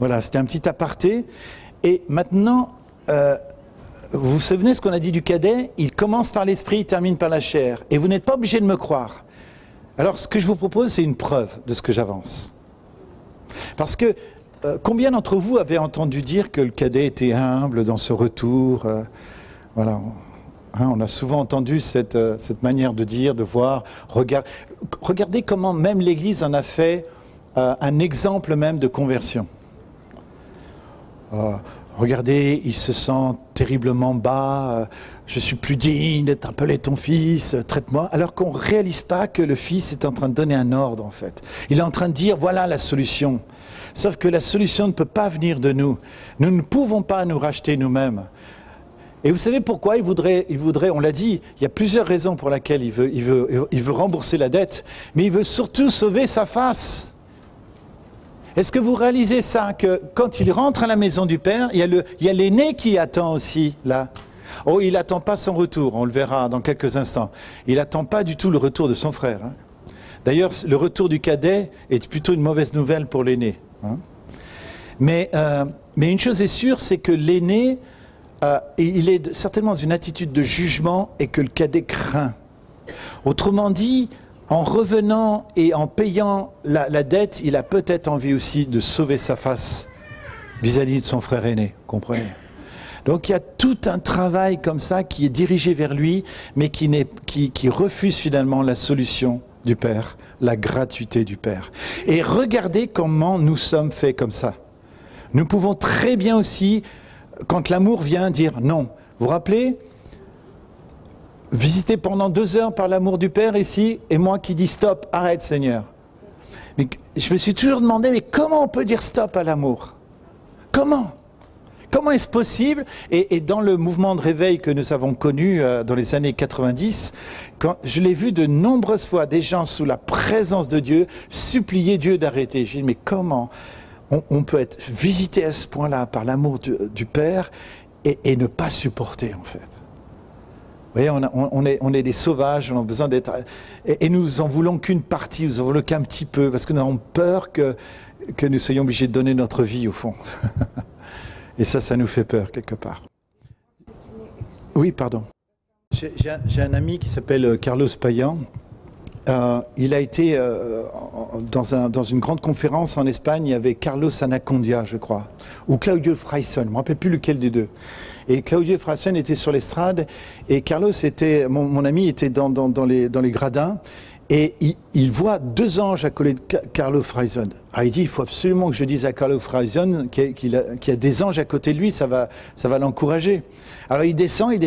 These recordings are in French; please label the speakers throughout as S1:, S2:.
S1: Voilà, c'était un petit aparté. Et maintenant, vous vous souvenez ce qu'on a dit du cadet? Il commence par l'esprit, il termine par la chair. Et vous n'êtes pas obligé de me croire. Alors, ce que je vous propose, c'est une preuve de ce que j'avance. Parce que, combien d'entre vous avez entendu dire que le cadet était humble dans ce retour? Voilà. Hein, on a souvent entendu cette manière de dire, de voir. Regardez comment même l'Église en a fait un exemple même de conversion. Regardez, il se sent terriblement bas, je suis plus digne d'être appelé ton fils, traite-moi. Alors qu'on ne réalise pas que le fils est en train de donner un ordre en fait. Il est en train de dire, voilà la solution. Sauf que la solution ne peut pas venir de nous. Nous ne pouvons pas nous racheter nous-mêmes. Et vous savez pourquoi il voudrait, on l'a dit, il y a plusieurs raisons pour lesquelles il veut rembourser la dette, mais il veut surtout sauver sa face. Est-ce que vous réalisez ça, que quand il rentre à la maison du Père, il y a l'aîné qui attend aussi, là. Oh, il n'attend pas son retour, on le verra dans quelques instants. Il n'attend pas du tout le retour de son frère. Hein. D'ailleurs, le retour du cadet est plutôt une mauvaise nouvelle pour l'aîné. Hein. Mais une chose est sûre, c'est que l'aîné, il est certainement dans une attitude de jugement et que le cadet craint. Autrement dit, en revenant et en payant la dette, il a peut-être envie aussi de sauver sa face vis-à-vis de son frère aîné, comprenez? Donc il y a tout un travail comme ça qui est dirigé vers lui, mais qui refuse finalement la solution du Père, la gratuité du Père. Et regardez comment nous sommes faits comme ça. Nous pouvons très bien aussi, quand l'amour vient, dire non. Vous vous rappelez ? Visité pendant 2 heures par l'amour du Père ici, et moi qui dis stop, arrête Seigneur. Mais je me suis toujours demandé, mais comment on peut dire stop à l'amour? Comment? Comment est-ce possible? Et dans le mouvement de réveil que nous avons connu dans les années 90, quand je l'ai vu de nombreuses fois, des gens sous la présence de Dieu supplier Dieu d'arrêter. Je dis, mais comment on peut être visité à ce point-là par l'amour du Père et ne pas supporter en fait? Vous voyez, on est des sauvages, on a besoin d'être... Et nous en voulons qu'une partie, nous en voulons qu'un petit peu, parce que nous avons peur que nous soyons obligés de donner notre vie, au fond. Et ça nous fait peur, quelque part. Oui, pardon. J'ai un ami qui s'appelle Carlos Payan. Il a été dans une grande conférence en Espagne, il y avait Carlos Anacondia, je crois, ou Claudio Frayson, je ne me rappelle plus lequel des deux. Et Claudio Frayson était sur l'estrade, et Carlos était, mon ami était dans les gradins, et il voit 2 anges à côté de Carlos Frayson. Alors il dit, il faut absolument que je dise à Carlos Frayson qu'il y a des anges à côté de lui, ça va l'encourager. Alors il descend, il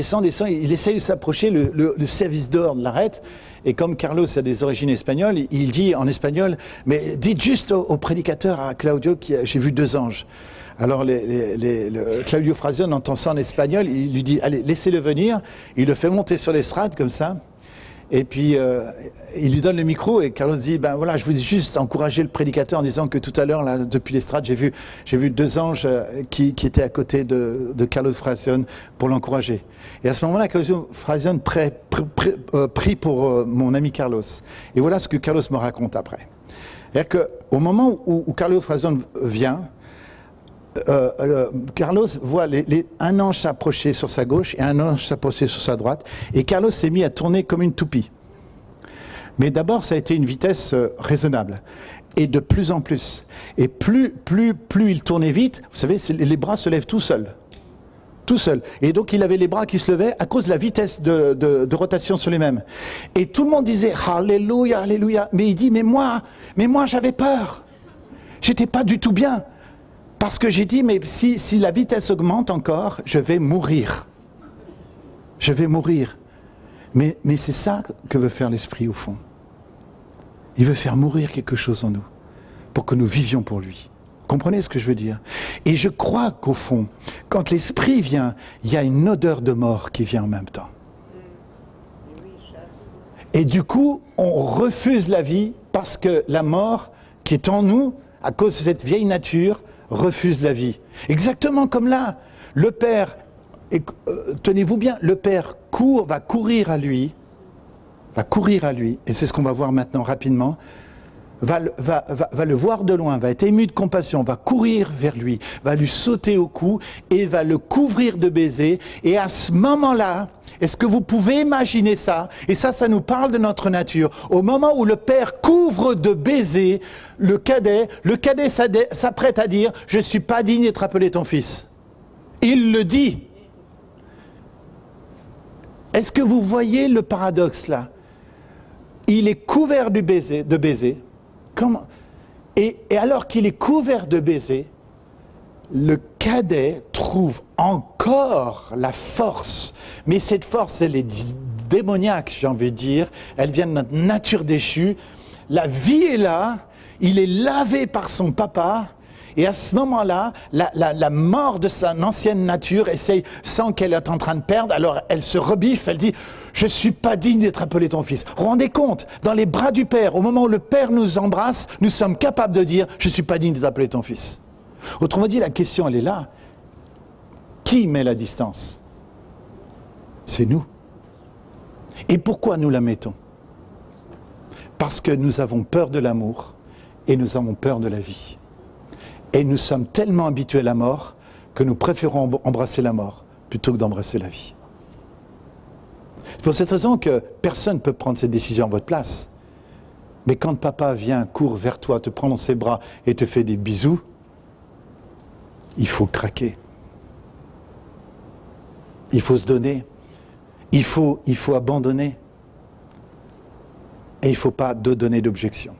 S1: essaye de s'approcher, le service d'ordre l'arrête. Et comme Carlos a des origines espagnoles, il dit en espagnol, mais dites juste au prédicateur, à Claudio, j'ai vu 2 anges. Alors Claudio Frayson entend ça en espagnol, il lui dit, allez, laissez-le venir, il le fait monter sur l'estrade comme ça, et puis il lui donne le micro, et Carlos dit, ben voilà, je voulais juste encourager le prédicateur en disant que tout à l'heure, là, depuis l'estrade, j'ai vu 2 anges qui étaient à côté de Carlos Frayson pour l'encourager. Et à ce moment-là, Carlos Frayson prie pour mon ami Carlos. Et voilà ce que Carlos me raconte après. C'est-à-dire qu'au moment où Carlos Frayson vient, Carlos voit un ange s'approcher sur sa gauche et un ange s'approcher sur sa droite, et Carlos s'est mis à tourner comme une toupie. Mais d'abord, ça a été une vitesse raisonnable, et de plus en plus. Et plus il tournait vite, vous savez, les bras se lèvent tout seuls. Tout seul. Et donc il avait les bras qui se levaient à cause de la vitesse de rotation sur les mêmes. Et tout le monde disait « Alléluia, Alléluia ». Mais il dit « Mais moi j'avais peur. J'étais pas du tout bien. » Parce que j'ai dit, mais si la vitesse augmente encore, je vais mourir. Je vais mourir. Mais c'est ça que veut faire l'Esprit au fond. Il veut faire mourir quelque chose en nous, pour que nous vivions pour lui. Comprenez ce que je veux dire? Et je crois qu'au fond, quand l'Esprit vient, il y a une odeur de mort qui vient en même temps. Et du coup, on refuse la vie parce que la mort qui est en nous, à cause de cette vieille nature, refuse la vie. Exactement comme là, le Père, tenez-vous bien, le Père va courir à lui, et c'est ce qu'on va voir maintenant rapidement, va le voir de loin, va être ému de compassion, va courir vers lui, va lui sauter au cou et va le couvrir de baisers. Et à ce moment-là, est-ce que vous pouvez imaginer ça? Et ça nous parle de notre nature. Au moment où le père couvre de baisers le cadet s'apprête à dire « Je ne suis pas digne d'être appelé ton fils ». Il le dit. Est-ce que vous voyez le paradoxe là? Il est couvert de baisers. Comment? Et alors qu'il est couvert de baisers, le cadet trouve encore la force. Mais cette force, elle est démoniaque, j'ai envie de dire. Elle vient de notre nature déchue. La vie est là. Il est lavé par son papa. Et à ce moment-là, la mort de son ancienne nature essaye, sans qu'elle est en train de perdre, alors elle se rebiffe, elle dit « Je ne suis pas digne d'être appelé ton fils ». Rendez compte, dans les bras du Père, au moment où le Père nous embrasse, nous sommes capables de dire « Je ne suis pas digne d'être appelé ton fils ». Autrement dit, la question, elle est là. Qui met la distance? C'est nous. Et pourquoi nous la mettons? Parce que nous avons peur de l'amour et nous avons peur de la vie. Et nous sommes tellement habitués à la mort que nous préférons embrasser la mort plutôt que d'embrasser la vie. C'est pour cette raison que personne ne peut prendre cette décision à votre place. Mais quand papa vient, court vers toi, te prend dans ses bras et te fait des bisous, il faut craquer. Il faut se donner. Il faut abandonner. Et il ne faut pas donner d'objection.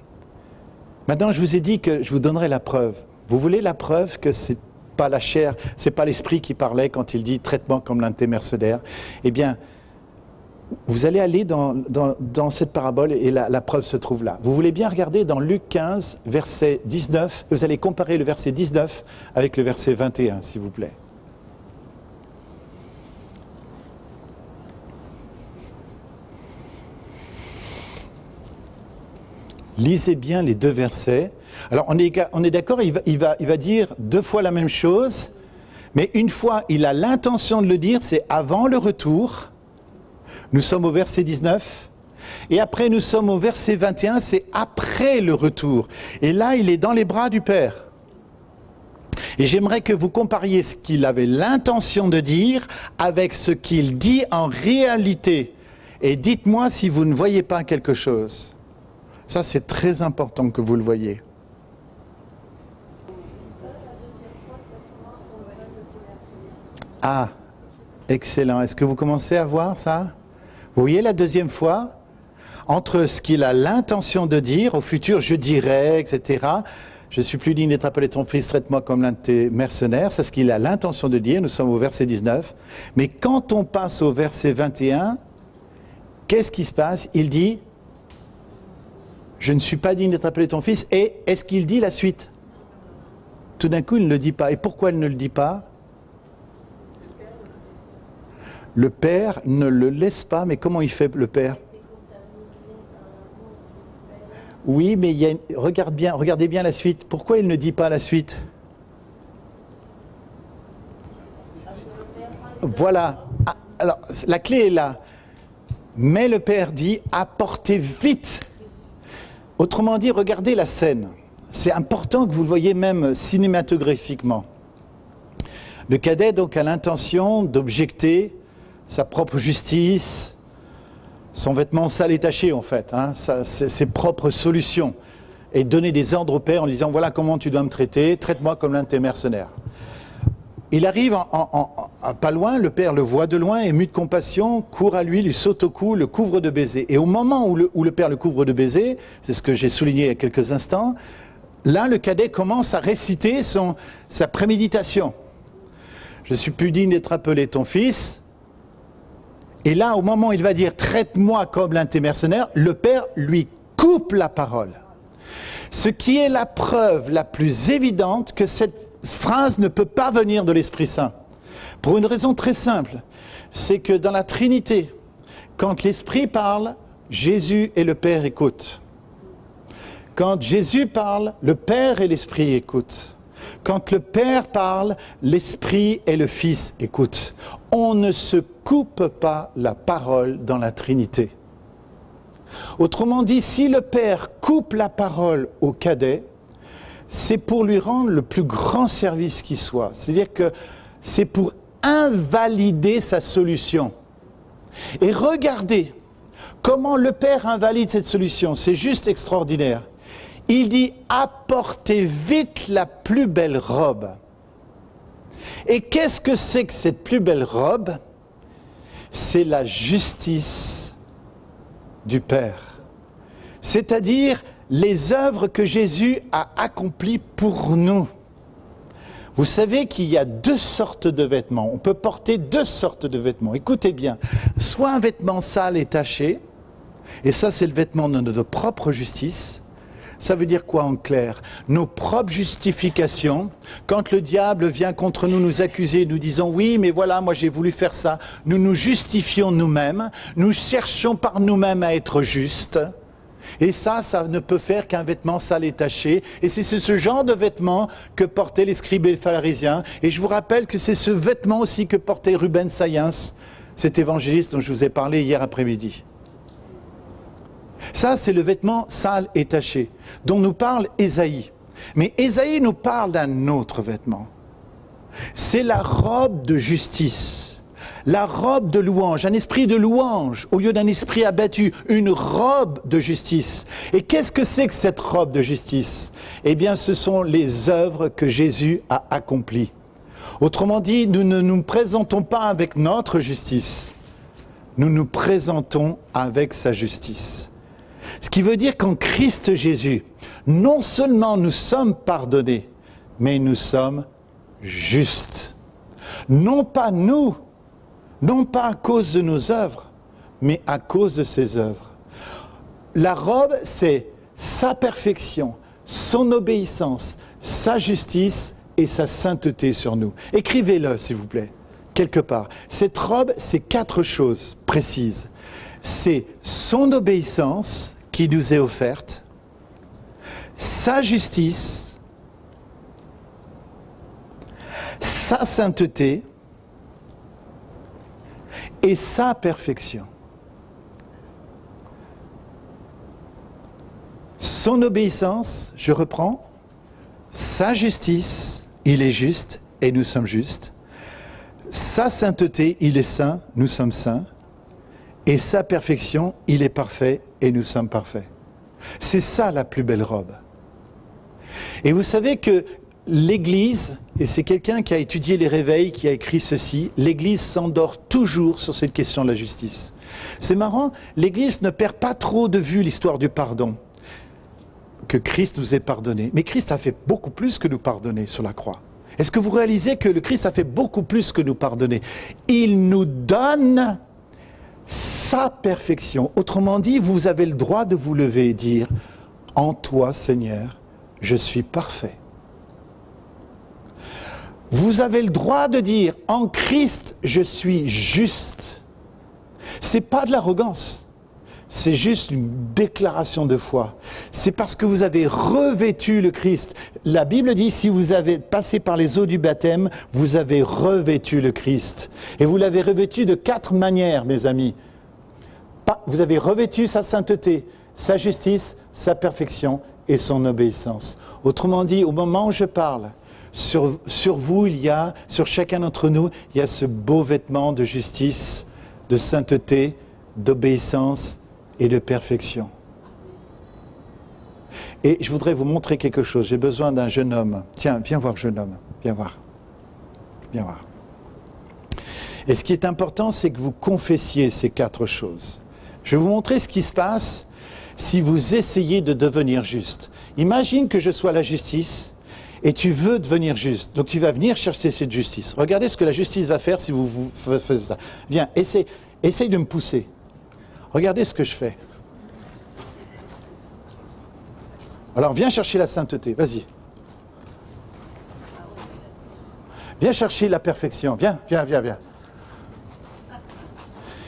S1: Maintenant, je vous ai dit que je vous donnerai la preuve. Vous voulez la preuve que ce n'est pas la chair, ce n'est pas l'esprit qui parlait quand il dit « traitement comme l'un de tes mercenaires ». Eh bien, vous allez aller dans cette parabole et la preuve se trouve là. Vous voulez bien regarder dans Luc 15, verset 19, vous allez comparer le verset 19 avec le verset 21, s'il vous plaît. Lisez bien les deux versets. Alors, on est d'accord, il va dire deux fois la même chose, mais une fois, il a l'intention de le dire, c'est avant le retour. Nous sommes au verset 19. Et après, nous sommes au verset 21, c'est après le retour. Et là, il est dans les bras du Père. Et j'aimerais que vous compariez ce qu'il avait l'intention de dire avec ce qu'il dit en réalité. Et dites-moi si vous ne voyez pas quelque chose. Ça, c'est très important que vous le voyez. Ah, excellent. Est-ce que vous commencez à voir ça? Vous voyez la deuxième fois? Entre ce qu'il a l'intention de dire, au futur je dirai, etc. Je suis plus digne d'être appelé ton fils, traite-moi comme l'un de tes mercenaires. C'est ce qu'il a l'intention de dire, nous sommes au verset 19. Mais quand on passe au verset 21, qu'est-ce qui se passe? Il dit, je ne suis pas digne d'être appelé ton fils. Et est-ce qu'il dit la suite? Tout d'un coup, il ne le dit pas. Et pourquoi il ne le dit pas? Le Père ne le laisse pas, mais comment il fait le Père? Oui, mais regardez bien la suite. Pourquoi il ne dit pas la suite? Voilà. Ah, alors, la clé est là. Mais le Père dit, apportez vite. Autrement dit, regardez la scène. C'est important que vous le voyez même cinématographiquement. Le cadet donc a l'intention d'objecter sa propre justice, son vêtement sale et taché en fait, hein, ses propres solutions, et donner des ordres au Père en lui disant voilà comment tu dois me traiter, traite-moi comme l'un de tes mercenaires. Il arrive pas loin, le Père le voit de loin, ému de compassion, court à lui saute au cou, le couvre de baisers. Et au moment où le Père le couvre de baisers, c'est ce que j'ai souligné il y a quelques instants, là le cadet commence à réciter sa préméditation. Je suis plus digne d'être appelé ton fils. Et là, au moment où il va dire « traite-moi comme l'un de tes mercenaires », le Père lui coupe la parole. Ce qui est la preuve la plus évidente que cette phrase ne peut pas venir de l'Esprit Saint. Pour une raison très simple, c'est que dans la Trinité, quand l'Esprit parle, Jésus et le Père écoutent. Quand Jésus parle, le Père et l'Esprit écoutent. Quand le Père parle, l'Esprit et le Fils écoutent. On ne se coupe pas la parole dans la Trinité. Autrement dit, si le père coupe la parole au cadet, c'est pour lui rendre le plus grand service qui soit. C'est-à-dire que c'est pour invalider sa solution. Et regardez comment le père invalide cette solution. C'est juste extraordinaire. Il dit « apportez vite la plus belle robe ». Et qu'est-ce que c'est que cette plus belle robe? C'est la justice du Père. C'est-à-dire les œuvres que Jésus a accomplies pour nous. Vous savez qu'il y a deux sortes de vêtements. On peut porter deux sortes de vêtements. Écoutez bien, soit un vêtement sale et taché, et ça c'est le vêtement de notre propre justice. Ça veut dire quoi en clair? Nos propres justifications, quand le diable vient contre nous nous accuser, nous disons oui mais voilà moi j'ai voulu faire ça, nous nous justifions nous-mêmes, nous cherchons par nous-mêmes à être justes. Et ça ne peut faire qu'un vêtement sale et taché. Et c'est ce genre de vêtement que portaient les scribes et les pharisiens. Et je vous rappelle que c'est ce vêtement aussi que portait Ruben Sayens, cet évangéliste dont je vous ai parlé hier après-midi. Ça, c'est le vêtement sale et taché, dont nous parle Ésaïe. Mais Ésaïe nous parle d'un autre vêtement. C'est la robe de justice, la robe de louange, un esprit de louange au lieu d'un esprit abattu, une robe de justice. Et qu'est-ce que c'est que cette robe de justice? Eh bien, ce sont les œuvres que Jésus a accomplies. Autrement dit, nous ne nous présentons pas avec notre justice, nous nous présentons avec sa justice. Ce qui veut dire qu'en Christ Jésus, non seulement nous sommes pardonnés, mais nous sommes justes. Non pas nous, non pas à cause de nos œuvres, mais à cause de ses œuvres. La robe, c'est sa perfection, son obéissance, sa justice et sa sainteté sur nous. Écrivez-le, s'il vous plaît, quelque part. Cette robe, c'est quatre choses précises. C'est son obéissance qui nous est offerte, sa justice, sa sainteté et sa perfection. Son obéissance, je reprends, sa justice, il est juste et nous sommes justes. Sa sainteté, il est saint, nous sommes saints. Et sa perfection, il est parfait et nous sommes parfaits. C'est ça la plus belle robe. Et vous savez que l'Église, et c'est quelqu'un qui a étudié les réveils, qui a écrit ceci, l'Église s'endort toujours sur cette question de la justice. C'est marrant, l'Église ne perd pas trop de vue l'histoire du pardon, que Christ nous ait pardonné. Mais Christ a fait beaucoup plus que nous pardonner sur la croix. Est-ce que vous réalisez que le Christ a fait beaucoup plus que nous pardonner? Il nous donne sa perfection. Autrement dit, vous avez le droit de vous lever et dire « En toi, Seigneur, je suis parfait ». Vous avez le droit de dire « En Christ, je suis juste ». Ce n'est pas de l'arrogance, c'est juste une déclaration de foi. C'est parce que vous avez revêtu le Christ. La Bible dit, si vous avez passé par les eaux du baptême, vous avez revêtu le Christ. Et vous l'avez revêtu de quatre manières, mes amis. Vous avez revêtu sa sainteté, sa justice, sa perfection et son obéissance. Autrement dit, au moment où je parle, sur vous, sur chacun d'entre nous, il y a ce beau vêtement de justice, de sainteté, d'obéissance et de perfection. Et je voudrais vous montrer quelque chose. J'ai besoin d'un jeune homme. Tiens, viens voir, jeune homme. Viens voir. Viens voir. Et ce qui est important, c'est que vous confessiez ces quatre choses. Je vais vous montrer ce qui se passe si vous essayez de devenir juste. Imagine que je sois la justice et tu veux devenir juste. Donc tu vas venir chercher cette justice. Regardez ce que la justice va faire si vous faites ça. Viens, essaye de me pousser. Regardez ce que je fais. Alors viens chercher la sainteté, vas-y. Viens chercher la perfection, viens.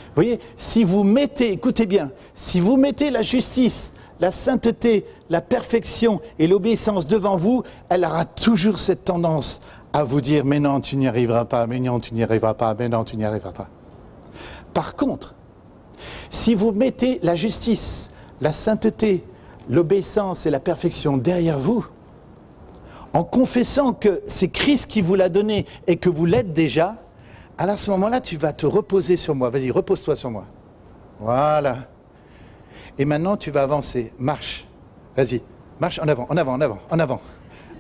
S1: Vous voyez, si vous mettez, écoutez bien, si vous mettez la justice, la sainteté, la perfection et l'obéissance devant vous, elle aura toujours cette tendance à vous dire « mais non, tu n'y arriveras pas, mais non, tu n'y arriveras pas, mais non, tu n'y arriveras pas ». Par contre, si vous mettez la justice, la sainteté, l'obéissance et la perfection derrière vous, en confessant que c'est Christ qui vous l'a donné et que vous l'êtes déjà, alors à ce moment-là, tu vas te reposer sur moi. Vas-y, repose-toi sur moi. Voilà. Et maintenant, tu vas avancer. Marche. Vas-y. Marche en avant, en avant, en avant, en avant.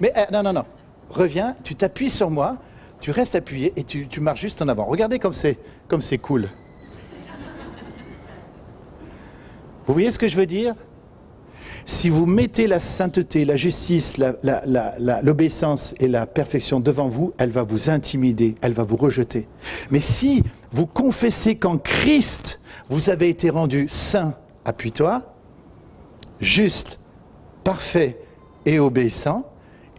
S1: Mais non, non, non. Reviens, tu t'appuies sur moi, tu restes appuyé et tu marches juste en avant. Regardez comme c'est cool. Vous voyez ce que je veux dire? Si vous mettez la sainteté, la justice, l'obéissance et la perfection devant vous, elle va vous intimider, elle va vous rejeter. Mais si vous confessez qu'en Christ, vous avez été rendu saint, appuie-toi, juste, parfait et obéissant,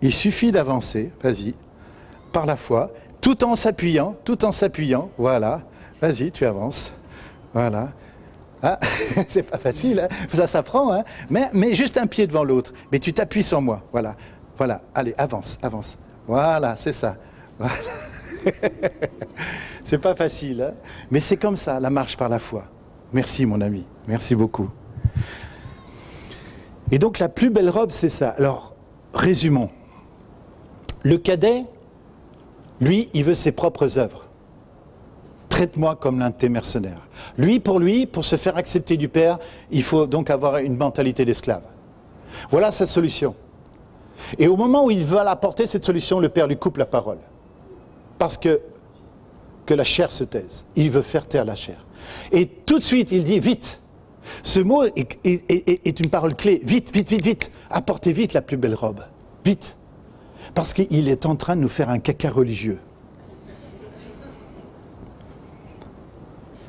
S1: il suffit d'avancer, vas-y, par la foi, tout en s'appuyant, voilà, vas-y, tu avances, voilà. Ah, c'est pas facile, hein, ça s'apprend, hein, mais juste un pied devant l'autre, mais tu t'appuies sur moi, voilà, voilà, allez, avance, avance, voilà, c'est ça, voilà. C'est pas facile, hein, mais c'est comme ça, la marche par la foi. Merci mon ami, merci beaucoup. Et donc la plus belle robe, c'est ça. Alors, résumons. Le cadet, lui, il veut ses propres œuvres. Traite-moi comme l'un de tes mercenaires. Lui, pour se faire accepter du Père, il faut donc avoir une mentalité d'esclave. Voilà sa solution. Et au moment où il veut apporter cette solution, le Père lui coupe la parole. Parce que la chair se taise. Il veut faire taire la chair. Et tout de suite, il dit, vite. Ce mot est une parole clé. Vite, vite, vite, vite. Apportez vite la plus belle robe. Vite. Parce qu'il est en train de nous faire un caca religieux.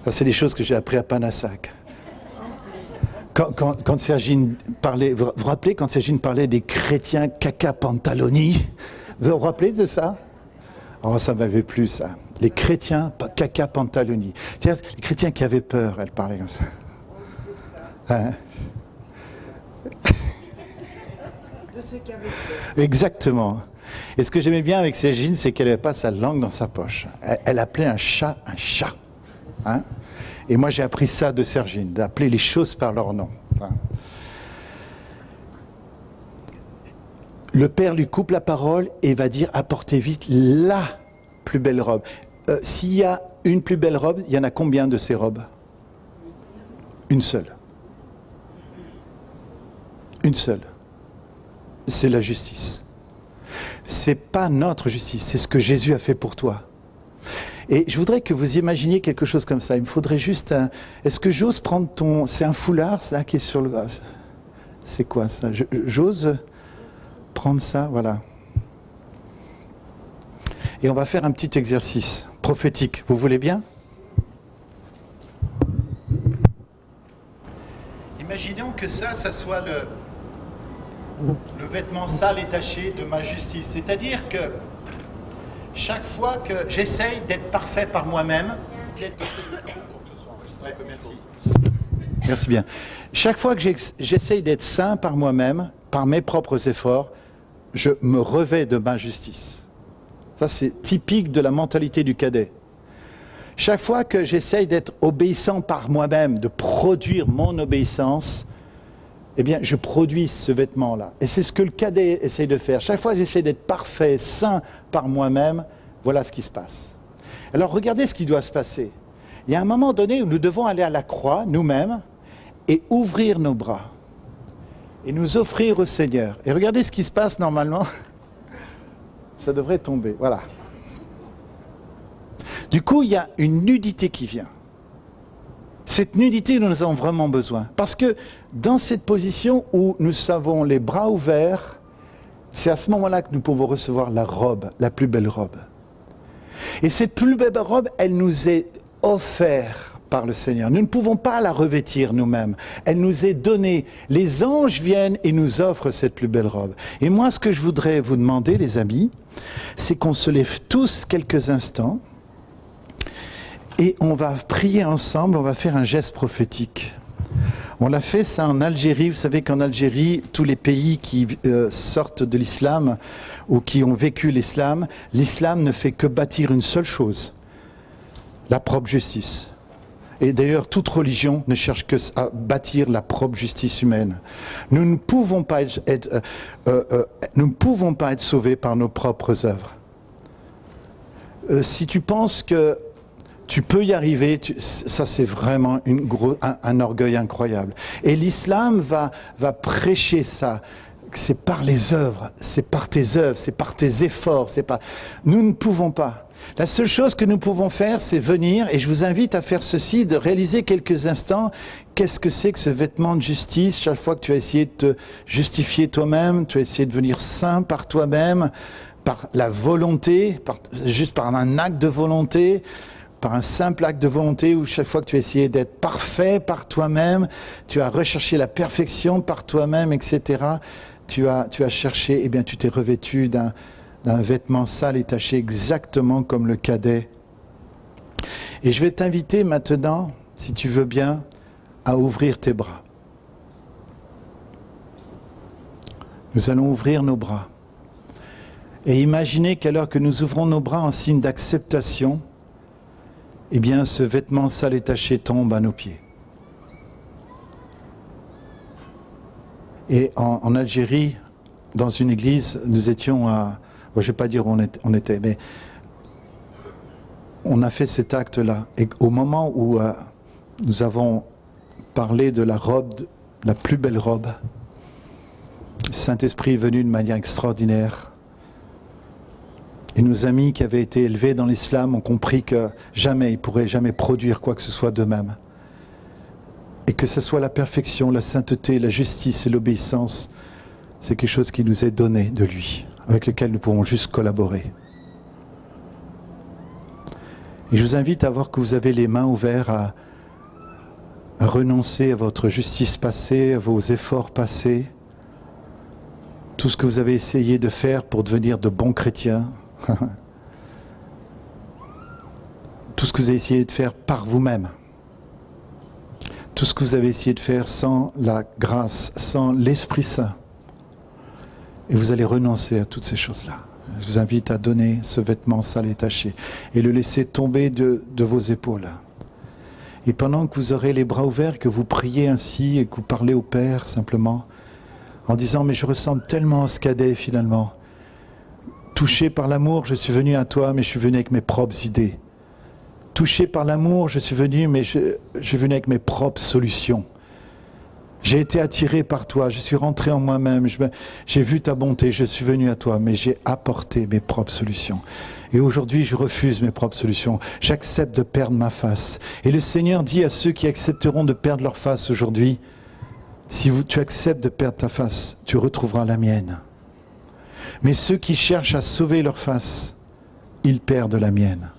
S1: Ça, c'est des choses que j'ai appris à Panassac. Quand Sergine parlait, vous vous rappelez quand Sergine parlait des chrétiens caca pantaloni? Vous vous rappelez de ça? Oh, ça m'avait plu, ça. Les chrétiens caca pantaloni. C'est-à-dire, les chrétiens qui avaient peur, elle parlait comme ça. Hein? De ceux qui avaient peur. Exactement. Et ce que j'aimais bien avec Sergine, c'est qu'elle n'avait pas sa langue dans sa poche. Elle appelait un chat un chat. Hein? Et moi j'ai appris ça de Sergine, d'appeler les choses par leur nom. Hein? Le Père lui coupe la parole et va dire apportez vite la plus belle robe. S'il y a une plus belle robe, il y en a combien de ces robes? Une seule. Une seule. C'est la justice. C'est pas notre justice, c'est ce que Jésus a fait pour toi. Et je voudrais que vous imaginiez quelque chose comme ça. Il me faudrait juste un... Est-ce que j'ose prendre ton... C'est un foulard, ça, qui est sur le... C'est quoi ça? J'ose prendre ça, voilà. Et on va faire un petit exercice prophétique. Vous voulez bien? Imaginons que ça soit le vêtement sale et taché de ma justice. C'est-à-dire que chaque fois que j'essaye d'être parfait par moi-même, merci bien. Chaque fois que j'essaye d'être saint par moi-même, par mes propres efforts, je me revêts de ma justice. Ça, c'est typique de la mentalité du cadet. Chaque fois que j'essaye d'être obéissant par moi-même, de produire mon obéissance, eh bien, je produis ce vêtement-là. Et c'est ce que le cadet essaye de faire. Chaque fois que j'essaie d'être parfait, saint par moi-même, voilà ce qui se passe. Alors, regardez ce qui doit se passer. Il y a un moment donné où nous devons aller à la croix, nous-mêmes, et ouvrir nos bras. Et nous offrir au Seigneur. Et regardez ce qui se passe normalement. Ça devrait tomber, voilà. Du coup, il y a une nudité qui vient. Cette nudité, nous en avons vraiment besoin. Parce que dans cette position où nous avons les bras ouverts, c'est à ce moment-là que nous pouvons recevoir la robe, la plus belle robe. Et cette plus belle robe, elle nous est offerte par le Seigneur. Nous ne pouvons pas la revêtir nous-mêmes. Elle nous est donnée. Les anges viennent et nous offrent cette plus belle robe. Et moi, ce que je voudrais vous demander, les amis, c'est qu'on se lève tous quelques instants et on va prier ensemble, on va faire un geste prophétique. On l'a fait ça en Algérie. Vous savez qu'en Algérie, tous les pays qui sortent de l'islam ou qui ont vécu l'islam ne fait que bâtir une seule chose, la propre justice. Et d'ailleurs, toute religion ne cherche que à bâtir la propre justice humaine. Nous ne pouvons pas nous ne pouvons pas être sauvés par nos propres œuvres. Si tu penses que tu peux y arriver, ça c'est vraiment un orgueil incroyable. Et l'islam va prêcher ça. C'est par les œuvres, c'est par tes œuvres, c'est par tes efforts. Nous ne pouvons pas. La seule chose que nous pouvons faire, c'est venir, et je vous invite à faire ceci, de réaliser quelques instants, qu'est-ce que c'est que ce vêtement de justice? Chaque fois que tu as essayé de te justifier toi-même, tu as essayé de devenir saint par toi-même, par la volonté, juste par un acte de volonté, par un simple acte de volonté, où chaque fois que tu as essayé d'être parfait par toi-même, tu as recherché la perfection par toi-même, etc. Tu as cherché, eh bien tu t'es revêtu d'un vêtement sale et taché exactement comme le cadet. Et je vais t'inviter maintenant, si tu veux bien, à ouvrir tes bras. Nous allons ouvrir nos bras. Et imaginez qu'alors que nous ouvrons nos bras en signe d'acceptation, eh bien ce vêtement sale et taché tombe à nos pieds. Et en Algérie, dans une église, nous étions à... Bon, je ne vais pas dire où on était, mais on a fait cet acte-là. Et au moment où nous avons parlé de la robe, la plus belle robe, le Saint-Esprit est venu de manière extraordinaire. Et nos amis qui avaient été élevés dans l'islam ont compris que jamais, ils ne pourraient jamais produire quoi que ce soit d'eux-mêmes. Et que ce soit la perfection, la sainteté, la justice et l'obéissance, c'est quelque chose qui nous est donné de lui, avec lequel nous pouvons juste collaborer. Et je vous invite à voir que vous avez les mains ouvertes à renoncer à votre justice passée, à vos efforts passés, tout ce que vous avez essayé de faire pour devenir de bons chrétiens, tout ce que vous avez essayé de faire par vous-même, tout ce que vous avez essayé de faire sans la grâce, sans l'Esprit Saint. Et vous allez renoncer à toutes ces choses-là. Je vous invite à donner ce vêtement sale et taché et le laisser tomber de vos épaules. Et pendant que vous aurez les bras ouverts, que vous priez ainsi et que vous parlez au Père simplement, en disant « Mais je ressemble tellement à ce cadet finalement. Touché par l'amour, je suis venu à toi, mais je suis venu avec mes propres idées. Touché par l'amour, je suis venu, mais je suis venu avec mes propres solutions. J'ai été attiré par toi, je suis rentré en moi-même, j'ai vu ta bonté, je suis venu à toi, mais j'ai apporté mes propres solutions. Et aujourd'hui, je refuse mes propres solutions. J'accepte de perdre ma face. Et le Seigneur dit à ceux qui accepteront de perdre leur face aujourd'hui, si tu acceptes de perdre ta face, tu retrouveras la mienne. Mais ceux qui cherchent à sauver leur face, ils perdent la mienne.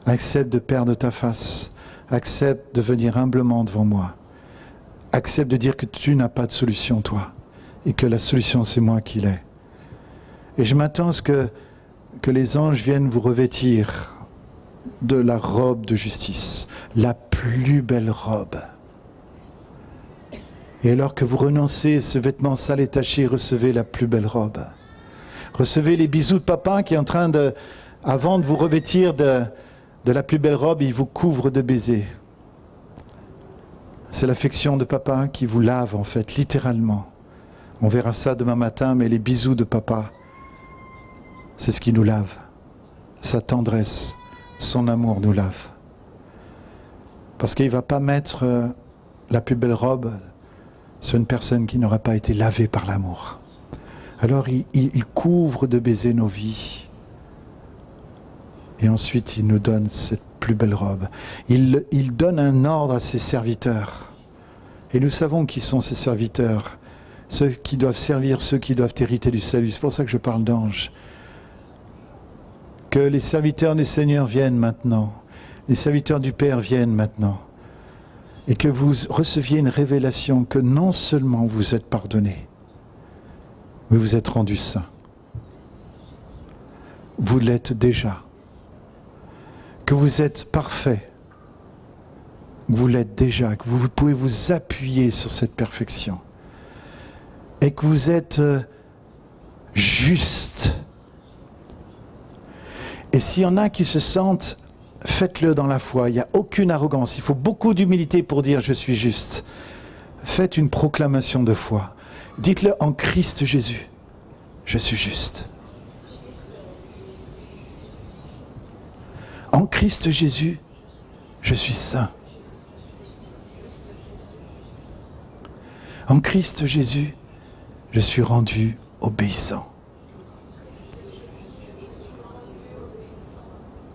S1: Accepte de perdre ta face. Accepte de venir humblement devant moi. Accepte de dire que tu n'as pas de solution, toi, et que la solution, c'est moi qui l'ai. Et je m'attends à ce que les anges viennent vous revêtir de la robe de justice, la plus belle robe. Et alors que vous renoncez à ce vêtement sale et taché, recevez la plus belle robe. Recevez les bisous de papa qui est en train de, avant de vous revêtir de la plus belle robe, il vous couvre de baisers. C'est l'affection de papa qui vous lave en fait, littéralement. On verra ça demain matin, mais les bisous de papa, c'est ce qui nous lave. Sa tendresse, son amour nous lave. Parce qu'il ne va pas mettre la plus belle robe sur une personne qui n'aura pas été lavée par l'amour. Alors il couvre de baisers nos vies. Et ensuite il nous donne cette plus belle robe. Il donne un ordre à ses serviteurs. Et nous savons qui sont ces serviteurs. Ceux qui doivent servir, ceux qui doivent hériter du salut. C'est pour ça que je parle d'anges. Que les serviteurs du Seigneur viennent maintenant. Les serviteurs du Père viennent maintenant. Et que vous receviez une révélation que non seulement vous êtes pardonnés, mais vous êtes rendus saints. Vous l'êtes déjà. Que vous êtes parfait, vous l'êtes déjà, que vous pouvez vous appuyer sur cette perfection et que vous êtes juste. Et s'il y en a qui se sentent Faites-le dans la foi, il n'y a aucune arrogance, il faut beaucoup d'humilité pour dire « je suis juste ». Faites une proclamation de foi. Dites-le en Christ Jésus, je suis juste. En Christ Jésus, je suis saint. En Christ Jésus, je suis rendu obéissant.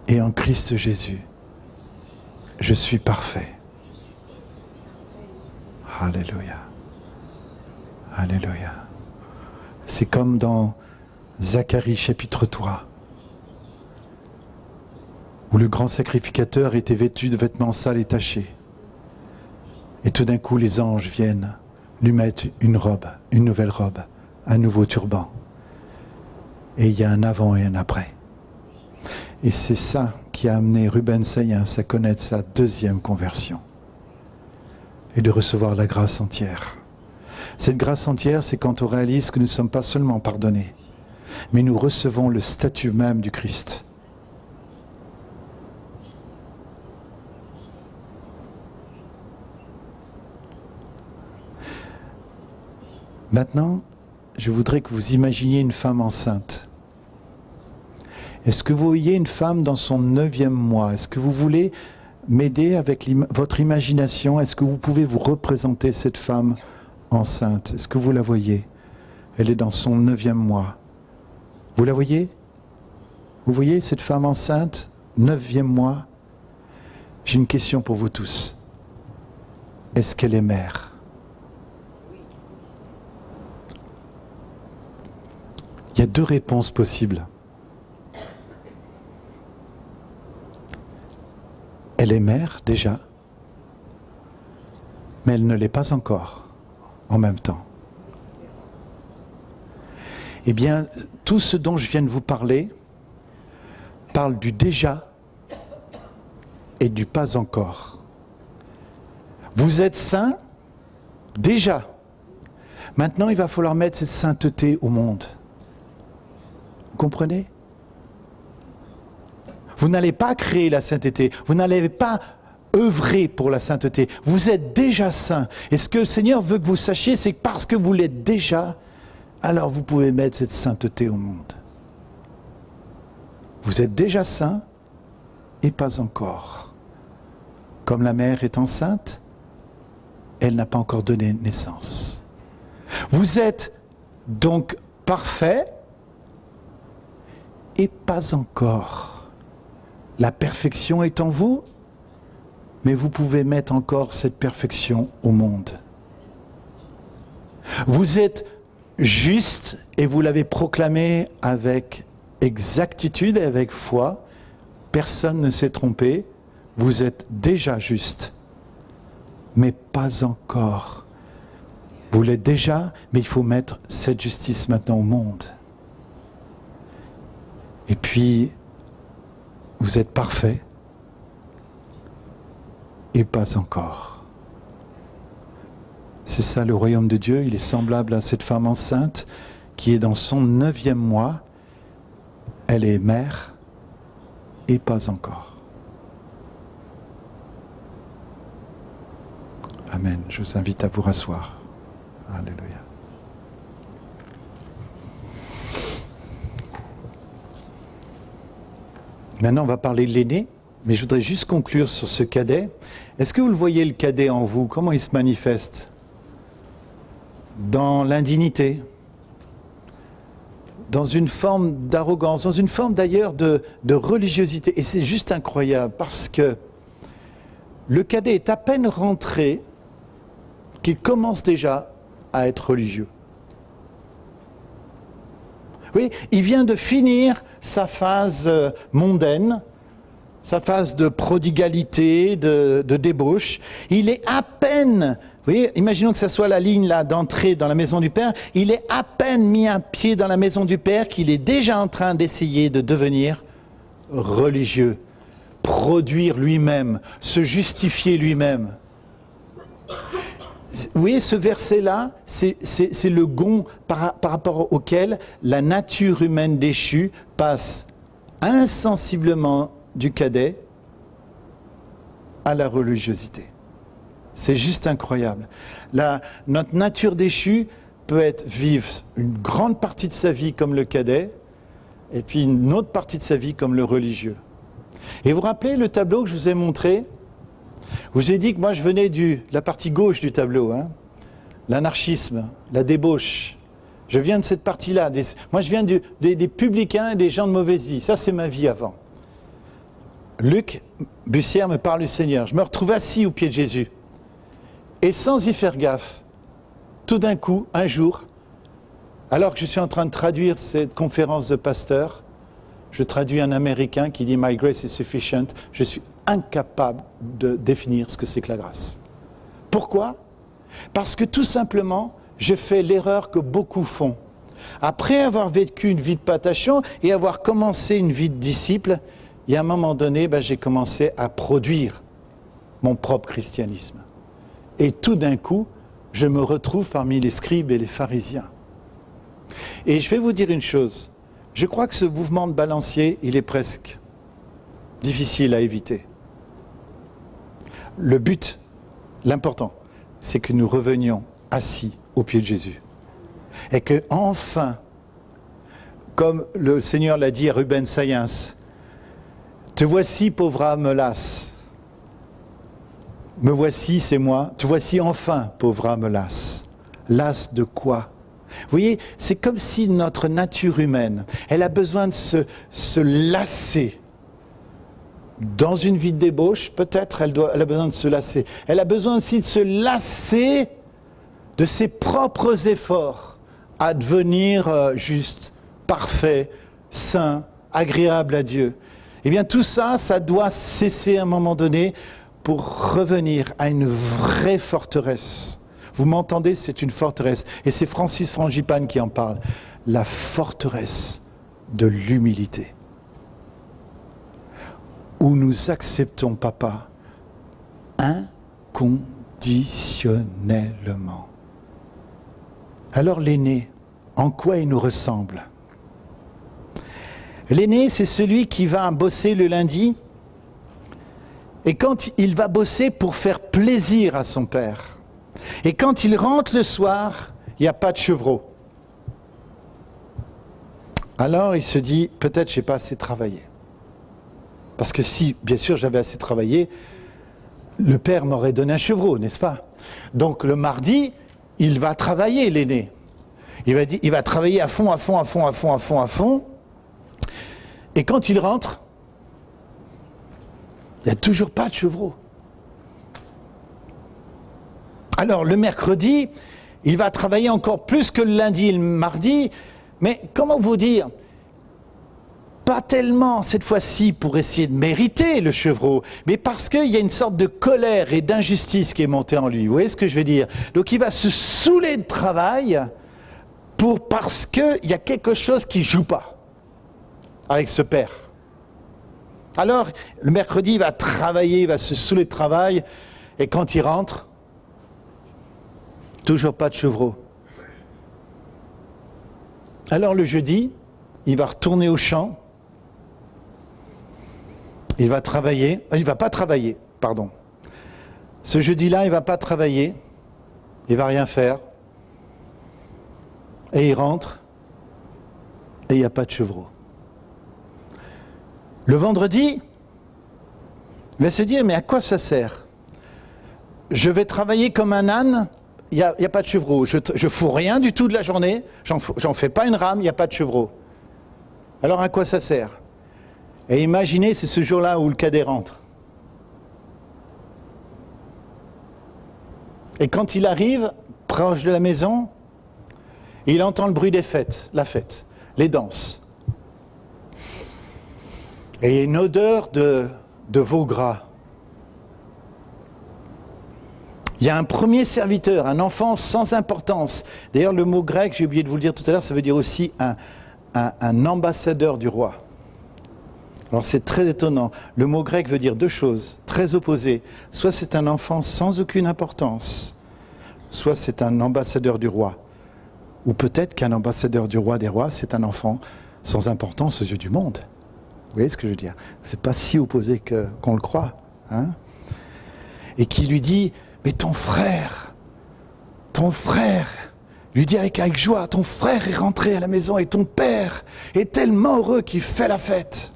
S1: Et en Christ Jésus, je suis parfait. Alléluia. Alléluia. C'est comme dans Zacharie chapitre 3, où le grand sacrificateur était vêtu de vêtements sales et tachés. Et tout d'un coup, les anges viennent lui mettre une robe, une nouvelle robe, un nouveau turban. Et il y a un avant et un après. Et c'est ça qui a amené Ruben Sayens à connaître sa deuxième conversion. Et de recevoir la grâce entière. Cette grâce entière, c'est quand on réalise que nous ne sommes pas seulement pardonnés, mais nous recevons le statut même du Christ. Maintenant, je voudrais que vous imaginiez une femme enceinte. Est-ce que vous voyez une femme dans son 9e mois? Est-ce que vous voulez m'aider avec votre imagination? Est-ce que vous pouvez vous représenter cette femme enceinte? Est-ce que vous la voyez? Elle est dans son 9e mois. Vous la voyez? Vous voyez cette femme enceinte, 9e mois? J'ai une question pour vous tous. Est-ce qu'elle est mère? Il y a 2 réponses possibles. Elle est mère déjà, mais elle ne l'est pas encore en même temps. Eh bien, tout ce dont je viens de vous parler parle du déjà et du pas encore. Vous êtes saint déjà. Maintenant, il va falloir mettre cette sainteté au monde. Vous comprenez? Vous n'allez pas créer la sainteté, vous n'allez pas œuvrer pour la sainteté. Vous êtes déjà saint. Et ce que le Seigneur veut que vous sachiez, c'est que parce que vous l'êtes déjà, alors vous pouvez mettre cette sainteté au monde. Vous êtes déjà saint et pas encore. Comme la mère est enceinte, elle n'a pas encore donné naissance. Vous êtes donc parfait et pas encore. La perfection est en vous, mais vous pouvez mettre encore cette perfection au monde. Vous êtes juste et vous l'avez proclamé avec exactitude et avec foi. Personne ne s'est trompé. Vous êtes déjà juste, mais pas encore. Vous l'êtes déjà, mais il faut mettre cette justice maintenant au monde. Et puis, vous êtes parfait et pas encore. C'est ça le royaume de Dieu, il est semblable à cette femme enceinte qui est dans son 9e mois. Elle est mère et pas encore. Amen. Je vous invite à vous rasseoir. Alléluia. Maintenant, on va parler de l'aîné, mais je voudrais juste conclure sur ce cadet. Est-ce que vous le voyez, le cadet en vous? Comment il se manifeste? Dans l'indignité, dans une forme d'arrogance, dans une forme d'ailleurs de religiosité. Et c'est juste incroyable, parce que le cadet est à peine rentré qu'il commence déjà à être religieux. Oui, il vient de finir sa phase mondaine, sa phase de prodigalité, de débauche. Il est à peine, vous voyez, imaginons que ce soit la ligne là d'entrée dans la maison du Père, il est à peine mis un pied dans la maison du Père qu'il est déjà en train d'essayer de devenir religieux, produire lui-même, se justifier lui-même. Vous voyez, ce verset-là, c'est le gond par rapport auquel la nature humaine déchue passe insensiblement du cadet à la religiosité. C'est juste incroyable. Notre nature déchue peut être vivre une grande partie de sa vie comme le cadet, et puis une autre partie de sa vie comme le religieux. Et vous vous rappelez le tableau que je vous ai montré? Je vous ai dit que moi je venais de la partie gauche du tableau, hein, l'anarchisme, la débauche. Je viens de cette partie-là. Moi je viens des publicains et des gens de mauvaise vie. Ça c'est ma vie avant. Luc Bussière me parle du Seigneur. Je me retrouve assis au pied de Jésus. Et sans y faire gaffe, tout d'un coup, un jour, alors que je suis en train de traduire cette conférence de pasteur, je traduis un Américain qui dit « My grace is sufficient ». Je suis incapable de définir ce que c'est que la grâce. Pourquoi? Parce que tout simplement, je fais l'erreur que beaucoup font. Après avoir vécu une vie de patachon et avoir commencé une vie de disciple, il y a un moment donné, j'ai commencé à produire mon propre christianisme. Et tout d'un coup, je me retrouve parmi les scribes et les pharisiens. Et je vais vous dire une chose, je crois que ce mouvement de balancier, il est presque difficile à éviter. Le but, l'important, c'est que nous revenions assis au pied de Jésus. Et que enfin, comme le Seigneur l'a dit à Ruben Sayens, « Te voici, pauvre âme lasse. Me voici, c'est moi. Te voici enfin, pauvre âme lasse. » Lasse de quoi? Vous voyez, c'est comme si notre nature humaine, elle a besoin de se lasser. Dans une vie de débauche, peut-être, elle a besoin de se lasser. Elle a besoin aussi de se lasser de ses propres efforts à devenir juste, parfait, saint, agréable à Dieu. Eh bien, tout ça, ça doit cesser à un moment donné pour revenir à une vraie forteresse. Vous m'entendez, c'est une forteresse. Et c'est Francis Frangipane qui en parle. La forteresse de l'humilité. Où nous acceptons, papa, inconditionnellement. Alors l'aîné, en quoi il nous ressemble? L'aîné, c'est celui qui va bosser le lundi, et quand il va bosser pour faire plaisir à son père, et quand il rentre le soir, il n'y a pas de chevreau. Alors il se dit, peut-être je n'ai pas assez travaillé. Parce que si, bien sûr, j'avais assez travaillé, le père m'aurait donné un chevreau, n'est-ce pas? Donc le mardi, il va travailler, l'aîné. Il va travailler à fond, à fond, à fond, à fond, à fond, à fond. Et quand il rentre, il n'y a toujours pas de chevreau. Alors le mercredi, il va travailler encore plus que le lundi et le mardi, mais comment vous dire? Pas tellement cette fois-ci pour essayer de mériter le chevreau, mais parce qu'il y a une sorte de colère et d'injustice qui est montée en lui. Vous voyez ce que je veux dire? Donc il va se saouler de travail parce qu'il y a quelque chose qui ne joue pas avec ce père. Alors le mercredi, il va travailler, il va se saouler de travail, et quand il rentre, toujours pas de chevreau. Alors le jeudi, il va retourner au champ. Il va travailler, il ne va pas travailler, pardon. Ce jeudi-là, il ne va pas travailler, il ne va rien faire. Et il rentre, et il n'y a pas de chevreau. Le vendredi, il va se dire, mais à quoi ça sert? Je vais travailler comme un âne, il n'y a pas de chevreau. Je ne fous rien du tout de la journée, j'en fais pas une rame, il n'y a pas de chevreau. Alors à quoi ça sert? Et imaginez, c'est ce jour-là où le cadet rentre. Et quand il arrive, proche de la maison, il entend le bruit des fêtes, la fête, les danses. Et il y a une odeur de veau gras. Il y a un premier serviteur, un enfant sans importance. D'ailleurs, le mot grec, j'ai oublié de vous le dire tout à l'heure, ça veut dire aussi un ambassadeur du roi. Alors c'est très étonnant. Le mot grec veut dire deux choses, très opposées. Soit c'est un enfant sans aucune importance, soit c'est un ambassadeur du roi. Ou peut-être qu'un ambassadeur du roi des rois, c'est un enfant sans importance aux yeux du monde. Vous voyez ce que je veux dire? C'est pas si opposé qu'on le croit. Hein? et qui lui dit, mais ton frère, lui dit avec joie, ton frère est rentré à la maison et ton père est tellement heureux qu'il fait la fête.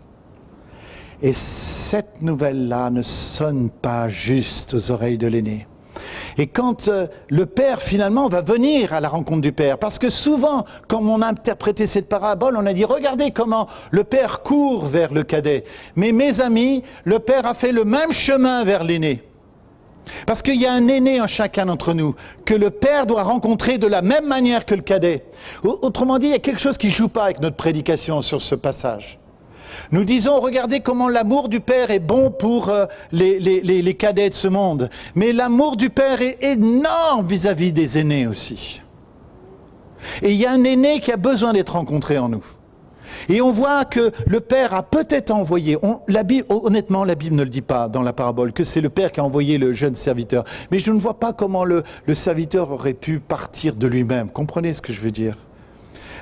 S1: Et cette nouvelle-là ne sonne pas juste aux oreilles de l'aîné. Et quand le père finalement va venir à la rencontre du père, parce que souvent, quand on a interprété cette parabole, on a dit, regardez comment le père court vers le cadet. Mais mes amis, le père a fait le même chemin vers l'aîné. Parce qu'il y a un aîné en chacun d'entre nous, que le père doit rencontrer de la même manière que le cadet. Autrement dit, il y a quelque chose qui ne joue pas avec notre prédication sur ce passage. Nous disons, regardez comment l'amour du Père est bon pour les cadets de ce monde. Mais l'amour du Père est énorme vis-à-vis des aînés aussi. Et il y a un aîné qui a besoin d'être rencontré en nous. Et on voit que le Père a peut-être envoyé, honnêtement la Bible ne le dit pas dans la parabole, que c'est le Père qui a envoyé le jeune serviteur. Mais je ne vois pas comment le serviteur aurait pu partir de lui-même. Comprenez ce que je veux dire ?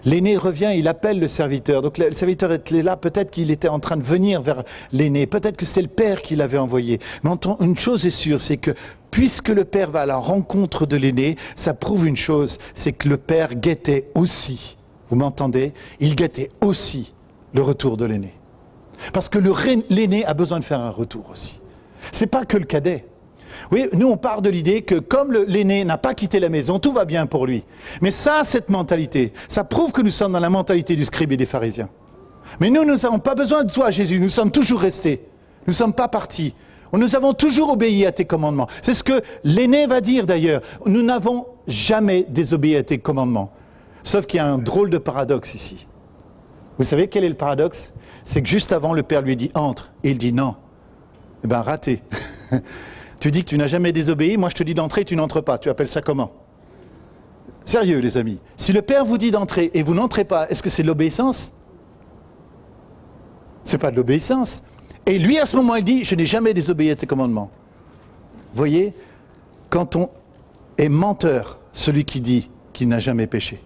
S1: L'aîné revient, il appelle le serviteur. Donc le serviteur était là, peut-être qu'il était en train de venir vers l'aîné. Peut-être que c'est le Père qui l'avait envoyé. Mais une chose est sûre, c'est que puisque le Père va à la rencontre de l'aîné, ça prouve une chose, c'est que le Père guettait aussi, vous m'entendez? Il guettait aussi le retour de l'aîné. Parce que l'aîné a besoin de faire un retour aussi. C'est pas que le cadet. Oui, nous on part de l'idée que comme l'aîné n'a pas quitté la maison, tout va bien pour lui. Mais ça, cette mentalité, ça prouve que nous sommes dans la mentalité du scribe et des pharisiens. Mais nous n'avons pas besoin de toi, Jésus, nous sommes toujours restés. Nous ne sommes pas partis. Nous avons toujours obéi à tes commandements. C'est ce que l'aîné va dire d'ailleurs. Nous n'avons jamais désobéi à tes commandements. Sauf qu'il y a un drôle de paradoxe ici. Vous savez quel est le paradoxe? C'est que juste avant, le Père lui dit « entre ». Et il dit « non ». Eh bien, raté. Tu dis que tu n'as jamais désobéi, moi je te dis d'entrer, tu n'entres pas. Tu appelles ça comment? Sérieux les amis. Si le Père vous dit d'entrer et vous n'entrez pas, est-ce que c'est de l'obéissance? C'est pas de l'obéissance. Et lui à ce moment il dit, je n'ai jamais désobéi à tes commandements. Vous voyez, quand on est menteur, celui qui dit qu'il n'a jamais péché.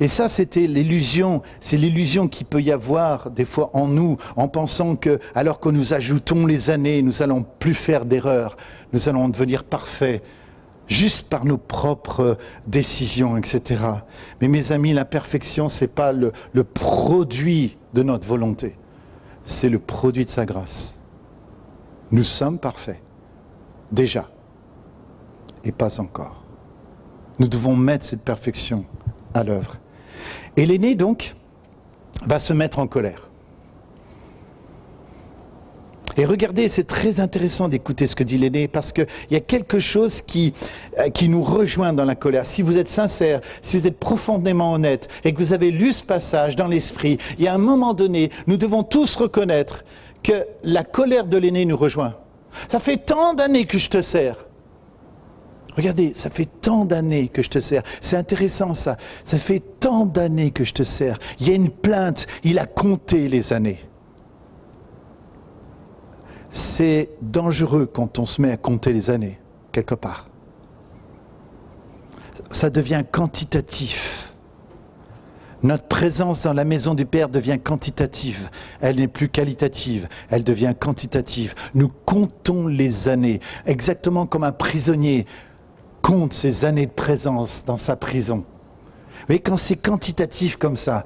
S1: Et ça, c'était l'illusion, c'est l'illusion qu'il peut y avoir des fois en nous, en pensant que, alors que nous ajoutons les années, nous n'allons plus faire d'erreurs, nous allons devenir parfaits, juste par nos propres décisions, etc. Mais mes amis, la perfection, ce n'est pas le produit de notre volonté, c'est le produit de sa grâce. Nous sommes parfaits, déjà, et pas encore. Nous devons mettre cette perfection à l'œuvre. Et l'aîné, donc, va se mettre en colère. Et regardez, c'est très intéressant d'écouter ce que dit l'aîné, parce qu'il y a quelque chose qui nous rejoint dans la colère. Si vous êtes sincère, si vous êtes profondément honnête, et que vous avez lu ce passage dans l'esprit, il y a un moment donné, nous devons tous reconnaître que la colère de l'aîné nous rejoint. Ça fait tant d'années que je te sers. Regardez, ça fait tant d'années que je te sers. C'est intéressant ça. Ça fait tant d'années que je te sers. Il y a une plainte, il a compté les années. C'est dangereux quand on se met à compter les années, quelque part. Ça devient quantitatif. Notre présence dans la maison du Père devient quantitative. Elle n'est plus qualitative, elle devient quantitative. Nous comptons les années, exactement comme un prisonnier compte ses années de présence dans sa prison. Vous voyez, quand c'est quantitatif comme ça,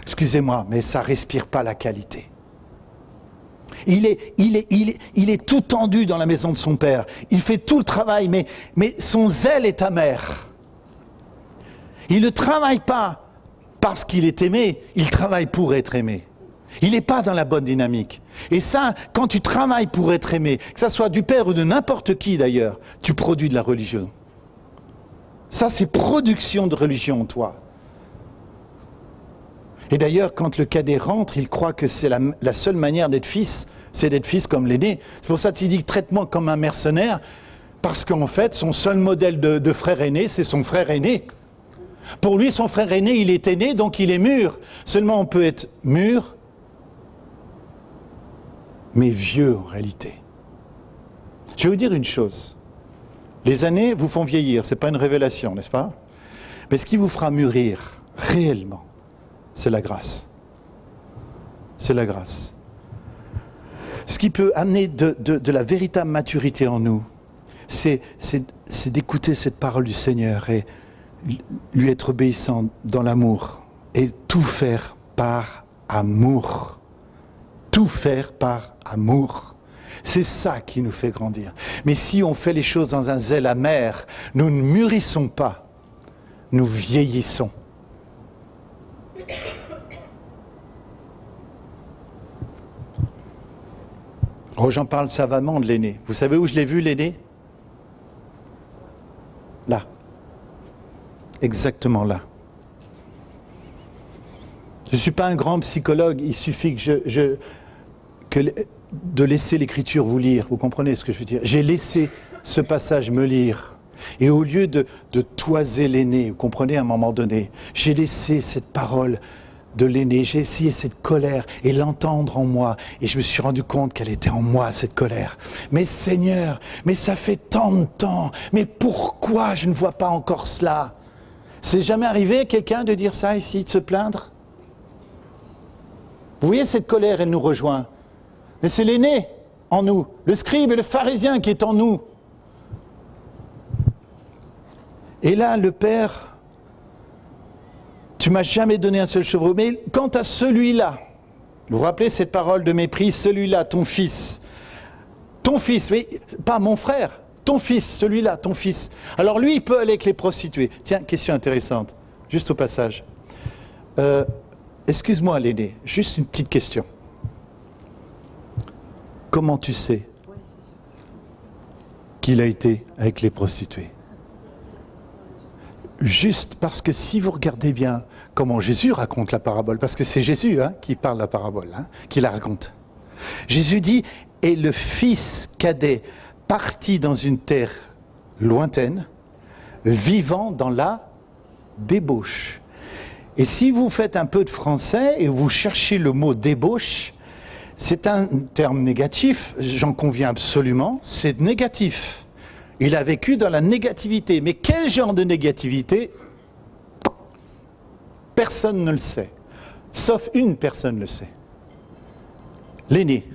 S1: excusez-moi, mais ça ne respire pas la qualité. Il est tout tendu dans la maison de son père. Il fait tout le travail, mais son zèle est amer. Il ne travaille pas parce qu'il est aimé, il travaille pour être aimé. Il n'est pas dans la bonne dynamique. Et ça, quand tu travailles pour être aimé, que ça soit du Père ou de n'importe qui d'ailleurs, tu produis de la religion. Ça, c'est production de religion, toi. Et d'ailleurs, quand le cadet rentre, il croit que c'est la seule manière d'être fils, c'est d'être fils comme l'aîné. C'est pour ça qu'il dit traite-moi comme un mercenaire, parce qu'en fait, son seul modèle de frère aîné, c'est son frère aîné. Pour lui, son frère aîné, il est aîné, donc il est mûr. Seulement, on peut être mûr, mais vieux en réalité. Je vais vous dire une chose. Les années vous font vieillir, ce n'est pas une révélation, n'est-ce pas? Mais ce qui vous fera mûrir réellement, c'est la grâce. C'est la grâce. Ce qui peut amener de la véritable maturité en nous, c'est d'écouter cette parole du Seigneur et lui être obéissant dans l'amour et tout faire par amour. Tout faire par amour. C'est ça qui nous fait grandir. Mais si on fait les choses dans un zèle amer, nous ne mûrissons pas, nous vieillissons. Oh, j'en parle savamment de l'aîné. Vous savez où je l'ai vu, l'aîné? Là. Exactement là. Je ne suis pas un grand psychologue, il suffit de laisser l'Écriture vous lire. Vous comprenez ce que je veux dire? J'ai laissé ce passage me lire. Et au lieu de toiser l'aîné, vous comprenez, à un moment donné, j'ai laissé cette parole de l'aîné, j'ai essayé cette colère et l'entendre en moi. Et je me suis rendu compte qu'elle était en moi, cette colère. Mais Seigneur, mais ça fait tant de temps, mais pourquoi je ne vois pas encore cela? C'est jamais arrivé à quelqu'un de dire ça ici, de se plaindre? Vous voyez, cette colère, elle nous rejoint. Mais c'est l'aîné en nous, le scribe et le pharisien qui est en nous. Et là, le Père... Tu m'as jamais donné un seul chevreau. Mais quant à celui-là, vous vous rappelez cette parole de mépris, celui-là, ton fils, oui, pas mon frère, ton fils, celui-là, ton fils. Alors lui, il peut aller avec les prostituées. Tiens, question intéressante, juste au passage. Excuse-moi l'aîné, juste une petite question. Comment tu sais qu'il a été avec les prostituées? Juste parce que si vous regardez bien comment Jésus raconte la parabole, parce que c'est Jésus qui parle la parabole, qui la raconte. Jésus dit, et le fils cadet partit dans une terre lointaine, vivant dans la débauche. Et si vous faites un peu de français et vous cherchez le mot débauche, c'est un terme négatif, j'en conviens absolument, c'est négatif. Il a vécu dans la négativité. Mais quel genre de négativité? Personne ne le sait. Sauf une personne le sait. L'aîné.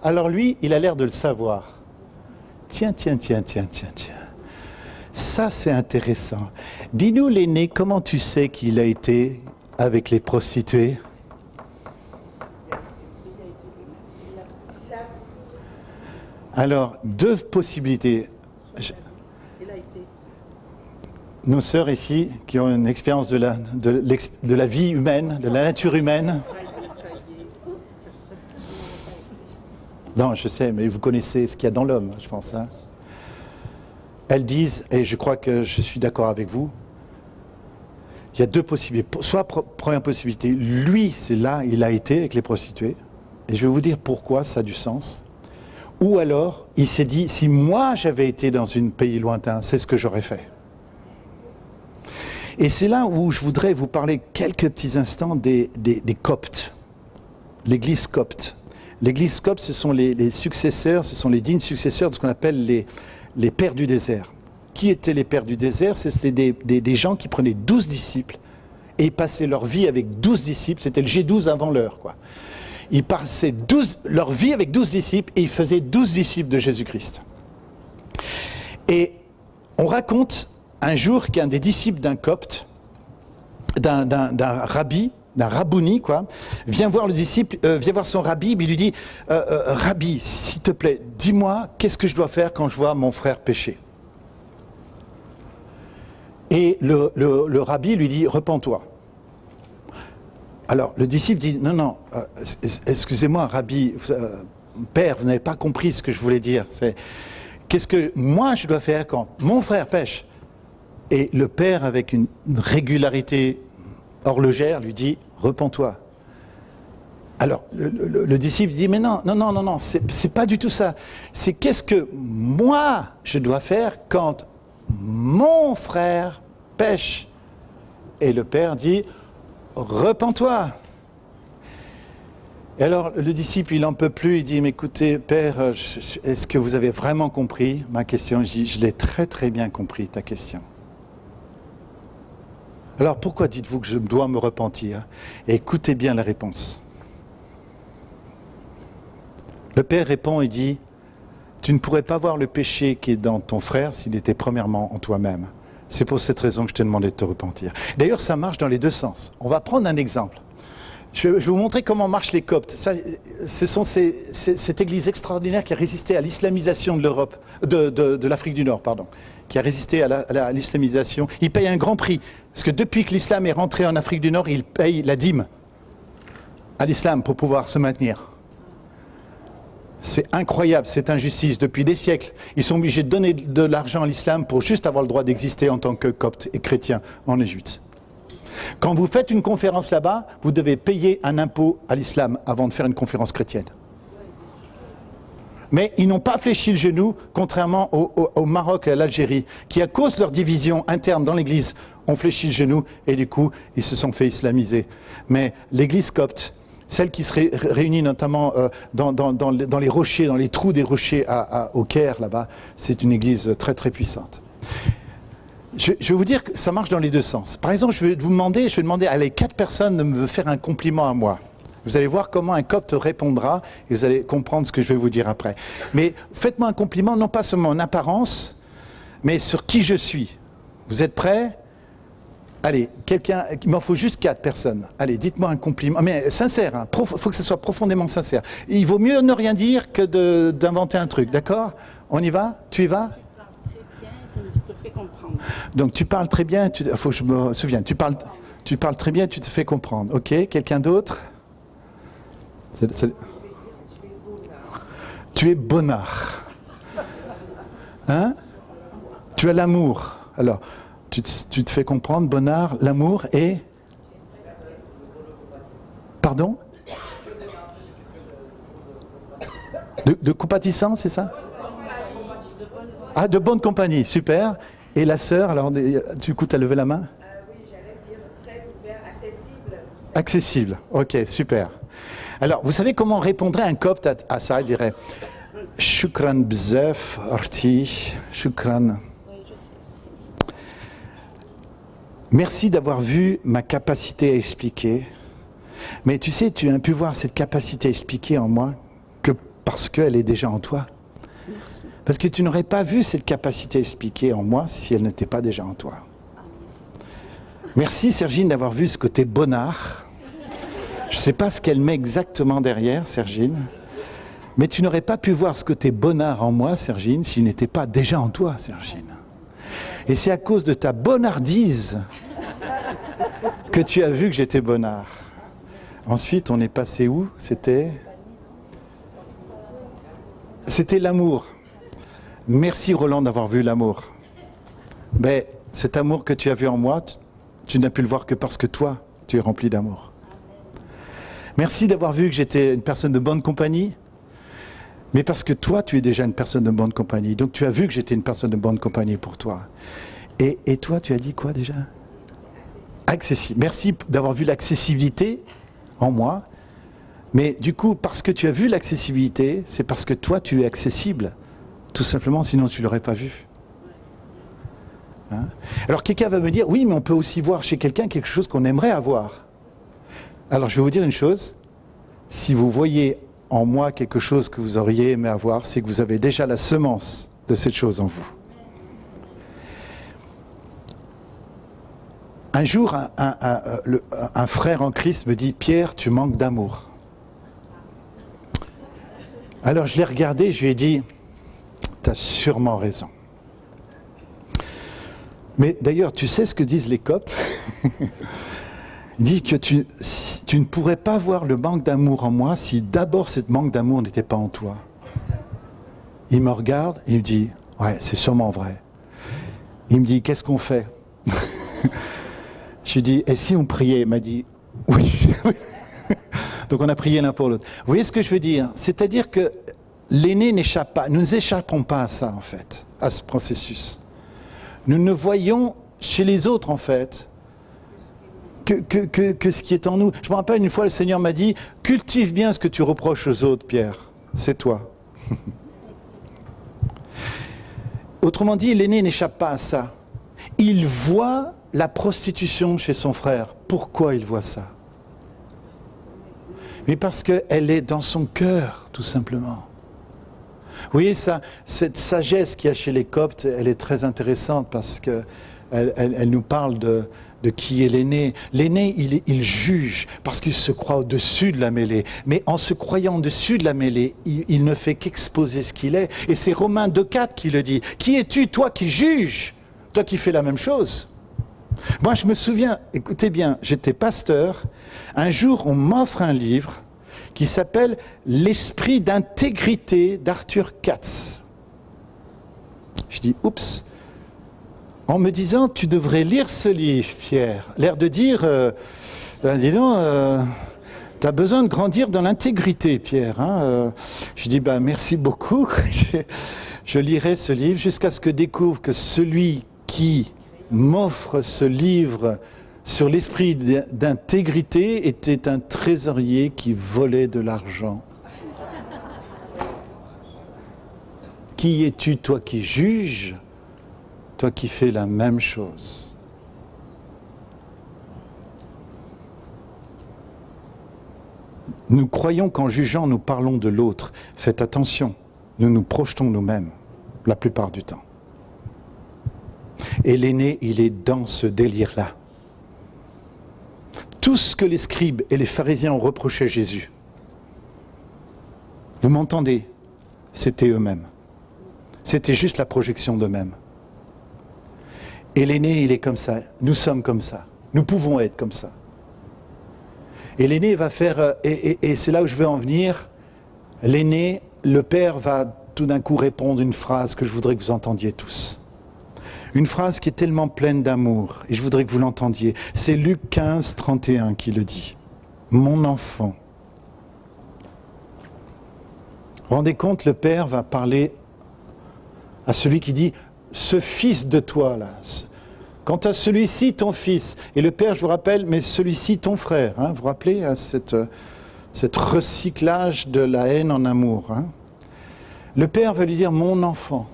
S1: Alors lui, il a l'air de le savoir. Tiens. Ça, c'est intéressant. Dis-nous, l'aîné, comment tu sais qu'il a été avec les prostituées? Alors, deux possibilités. Nos sœurs ici, qui ont une expérience de la vie humaine, de la nature humaine. Non, je sais, mais vous connaissez ce qu'il y a dans l'homme, je pense. Elles disent, et je crois que je suis d'accord avec vous, il y a deux possibilités. Soit, première possibilité, lui, c'est là, il a été avec les prostituées. Et je vais vous dire pourquoi ça a du sens. Ou alors, il s'est dit, si moi j'avais été dans un pays lointain, c'est ce que j'aurais fait. Et c'est là où je voudrais vous parler quelques petits instants des Coptes, l'église copte. L'église copte, ce sont les successeurs, ce sont les dignes successeurs de ce qu'on appelle les pères du désert. Qui étaient les pères du désert? C'était des gens qui prenaient 12 disciples et ils passaient leur vie avec 12 disciples, c'était le G12 avant l'heure, quoi. Ils passaient leur vie avec 12 disciples et ils faisaient 12 disciples de Jésus-Christ. Et on raconte un jour qu'un des disciples d'un copte, d'un rabbi, d'un rabouni, quoi, vient voir le disciple, vient voir son rabbi, il lui dit Rabbi, s'il te plaît, dis-moi, qu'est-ce que je dois faire quand je vois mon frère pécher? Et le rabbi lui dit, repens-toi. Alors, le disciple dit, non, excusez-moi, Rabbi, Père, vous n'avez pas compris ce que je voulais dire. Qu'est-ce que moi je dois faire quand mon frère pêche? Et le Père, avec une régularité horlogère, lui dit, repens-toi. Alors, le disciple dit, mais non, c'est pas du tout ça. C'est qu'est-ce que moi je dois faire quand mon frère pêche? Et le Père dit, repens-toi. Et alors le disciple, il n'en peut plus, il dit, mais écoutez, Père, est-ce que vous avez vraiment compris ma question? Je dis, je l'ai très très bien compris, ta question. Alors pourquoi dites-vous que je dois me repentir? Et écoutez bien la réponse. Le Père répond et dit, tu ne pourrais pas voir le péché qui est dans ton frère s'il était premièrement en toi-même. C'est pour cette raison que je t'ai demandé de te repentir. D'ailleurs, ça marche dans les deux sens. On va prendre un exemple. Je vais vous montrer comment marchent les Coptes. Ce sont cette église extraordinaire qui a résisté à l'islamisation de l'Europe, de l'Afrique du Nord, pardon, qui a résisté à l'islamisation. Ils payent un grand prix, parce que depuis que l'islam est rentré en Afrique du Nord, ils payent la dîme à l'islam pour pouvoir se maintenir. C'est incroyable, cette injustice. Depuis des siècles, ils sont obligés de donner de l'argent à l'islam pour juste avoir le droit d'exister en tant que Coptes et chrétiens en Égypte. Quand vous faites une conférence là-bas, vous devez payer un impôt à l'islam avant de faire une conférence chrétienne. Mais ils n'ont pas fléchi le genou, contrairement au Maroc et à l'Algérie, qui à cause de leur division interne dans l'église, ont fléchi le genou et du coup, ils se sont fait islamiser. Mais l'église copte, celle qui se réunit notamment dans les rochers, dans les trous des rochers au Caire, là-bas, c'est une église très très puissante. Je vais vous dire que ça marche dans les deux sens. Par exemple, je vais demander à les 4 personnes de me faire un compliment à moi. Vous allez voir comment un copte répondra et vous allez comprendre ce que je vais vous dire après. Mais faites-moi un compliment, non pas seulement en apparence, mais sur qui je suis. Vous êtes prêts ? Allez, il m'en faut juste 4 personnes. Allez, dites-moi un compliment, mais sincère, hein. Faut que ce soit profondément sincère. Il vaut mieux ne rien dire que d'inventer un truc, d'accord? On y va? Tu y vas?
S2: Je te fais comprendre.
S1: Donc tu parles très bien, il faut que je me souvienne, tu parles très bien, tu te fais comprendre. Ok, quelqu'un d'autre? Tu es bonnard. Hein? Tu as l'amour. Alors, tu te fais comprendre, bonnard, l'amour et... Pardon? De compatissant, c'est ça? Ah, de bonne compagnie, super. Et la sœur, alors, du coup, tu as levé la main?
S2: Oui, j'allais dire très ouvert, accessible.
S1: Accessible, ok, super. Alors, vous savez comment répondrait un copte à ça? Il dirait « Shukran bzef, arti, shukran ». Merci d'avoir vu ma capacité à expliquer. Mais tu sais, tu as pu voir cette capacité à expliquer en moi que parce qu'elle est déjà en toi.
S2: Merci.
S1: Parce que tu n'aurais pas vu cette capacité à expliquer en moi si elle n'était pas déjà en toi. Merci Sergine d'avoir vu ce côté bonnard. Je ne sais pas ce qu'elle met exactement derrière, Sergine. Mais tu n'aurais pas pu voir ce côté bonnard en moi, Sergine, s'il n'était pas déjà en toi, Sergine. Et c'est à cause de ta bonnardise que tu as vu que j'étais bonnard. Ensuite, on est passé où? C'était l'amour. Merci Roland d'avoir vu l'amour. Ben, cet amour que tu as vu en moi, tu n'as pu le voir que parce que toi, tu es rempli d'amour. Merci d'avoir vu que j'étais une personne de bonne compagnie, mais parce que toi, tu es déjà une personne de bonne compagnie. Donc tu as vu que j'étais une personne de bonne compagnie pour toi. Et toi, tu as dit quoi déjà? Accessible. Merci d'avoir vu l'accessibilité en moi. Mais du coup, parce que tu as vu l'accessibilité, c'est parce que toi, tu es accessible. Tout simplement, sinon tu ne l'aurais pas vu. Hein? Alors quelqu'un va me dire, oui, mais on peut aussi voir chez quelqu'un quelque chose qu'on aimerait avoir. Alors je vais vous dire une chose. Si vous voyez en moi quelque chose que vous auriez aimé avoir, c'est que vous avez déjà la semence de cette chose en vous. Un jour, un frère en Christ me dit « Pierre, tu manques d'amour ». Alors je l'ai regardé, je lui ai dit « Tu as sûrement raison ». Mais d'ailleurs, tu sais ce que disent les Coptes? Il dit que tu ne pourrais pas voir le manque d'amour en moi si d'abord ce manque d'amour n'était pas en toi. Il me regarde, il me dit « Ouais, c'est sûrement vrai ». Il me dit « Qu'est-ce qu'on fait ?» Je lui dis « Et si on priait ?» Il m'a dit « Oui ». Donc on a prié l'un pour l'autre. Vous voyez ce que je veux dire? C'est-à-dire que l'aîné n'échappe pas. Nous n'échappons pas à ça, en fait, à ce processus. Nous ne voyons chez les autres, en fait, que ce qui est en nous. Je me rappelle une fois, le Seigneur m'a dit « Cultive bien ce que tu reproches aux autres, Pierre. C'est toi. » Autrement dit, l'aîné n'échappe pas à ça. Il voit la prostitution chez son frère. Pourquoi il voit ça? Mais parce qu'elle est dans son cœur, tout simplement. Vous voyez, ça, cette sagesse qu'il y a chez les Coptes, elle est très intéressante parce qu'elle elle nous parle de qui est l'aîné. L'aîné, il juge parce qu'il se croit au-dessus de la mêlée. Mais en se croyant au-dessus de la mêlée, il ne fait qu'exposer ce qu'il est. Et c'est Romains 2,4 qui le dit. Qui es-tu, toi qui juges? Toi qui fais la même chose. Moi, je me souviens, écoutez bien, j'étais pasteur. Un jour, on m'offre un livre qui s'appelle « L'esprit d'intégrité » d'Arthur Katz. Je dis « Oups !» En me disant « Tu devrais lire ce livre, Pierre. » L'air de dire dis donc, tu as besoin de grandir dans l'intégrité, Pierre. Hein. Je dis « Merci beaucoup. » Je lirai ce livre jusqu'à ce que je découvre que celui qui m'offre ce livre sur l'esprit d'intégrité était un trésorier qui volait de l'argent. Qui es-tu, toi qui juges, toi qui fais la même chose? Nous croyons qu'en jugeant, nous parlons de l'autre. Faites attention, nous nous projetons nous-mêmes, la plupart du temps. Et l'aîné, il est dans ce délire-là. Tout ce que les scribes et les pharisiens ont reproché à Jésus, vous m'entendez, c'était eux-mêmes. C'était juste la projection d'eux-mêmes. Et l'aîné, il est comme ça. Nous sommes comme ça. Nous pouvons être comme ça. Et l'aîné va faire... Et c'est là où je veux en venir. L'aîné, le père va tout d'un coup répondre une phrase que je voudrais que vous entendiez tous. Une phrase qui est tellement pleine d'amour, et je voudrais que vous l'entendiez. C'est Luc 15, 31 qui le dit. « Mon enfant ». Rendez compte, le père va parler à celui qui dit « ce fils de toi, là, quant à celui-ci, ton fils ». Et le père, je vous rappelle, mais celui-ci, ton frère. Hein, vous vous rappelez hein, cette recyclage de la haine en amour. Hein. Le père va lui dire « mon enfant ».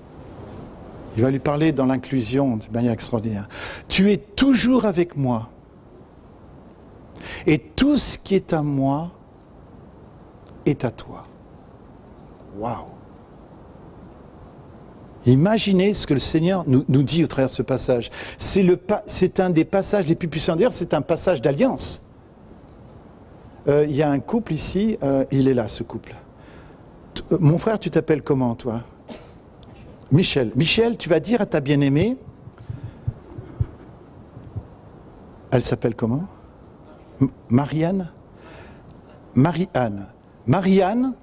S1: Il va lui parler dans l'inclusion de manière extraordinaire. Tu es toujours avec moi. Et tout ce qui est à moi est à toi. Waouh! Imaginez ce que le Seigneur nous dit au travers de ce passage. C'est un des passages les plus puissants. D'ailleurs, c'est un passage d'alliance. Il y a un couple ici, il est là, ce couple. Mon frère, tu t'appelles comment, toi? Michel. Michel, tu vas dire à ta bien-aimée, elle s'appelle comment? Marianne? Marie-Anne. Marie-Anne,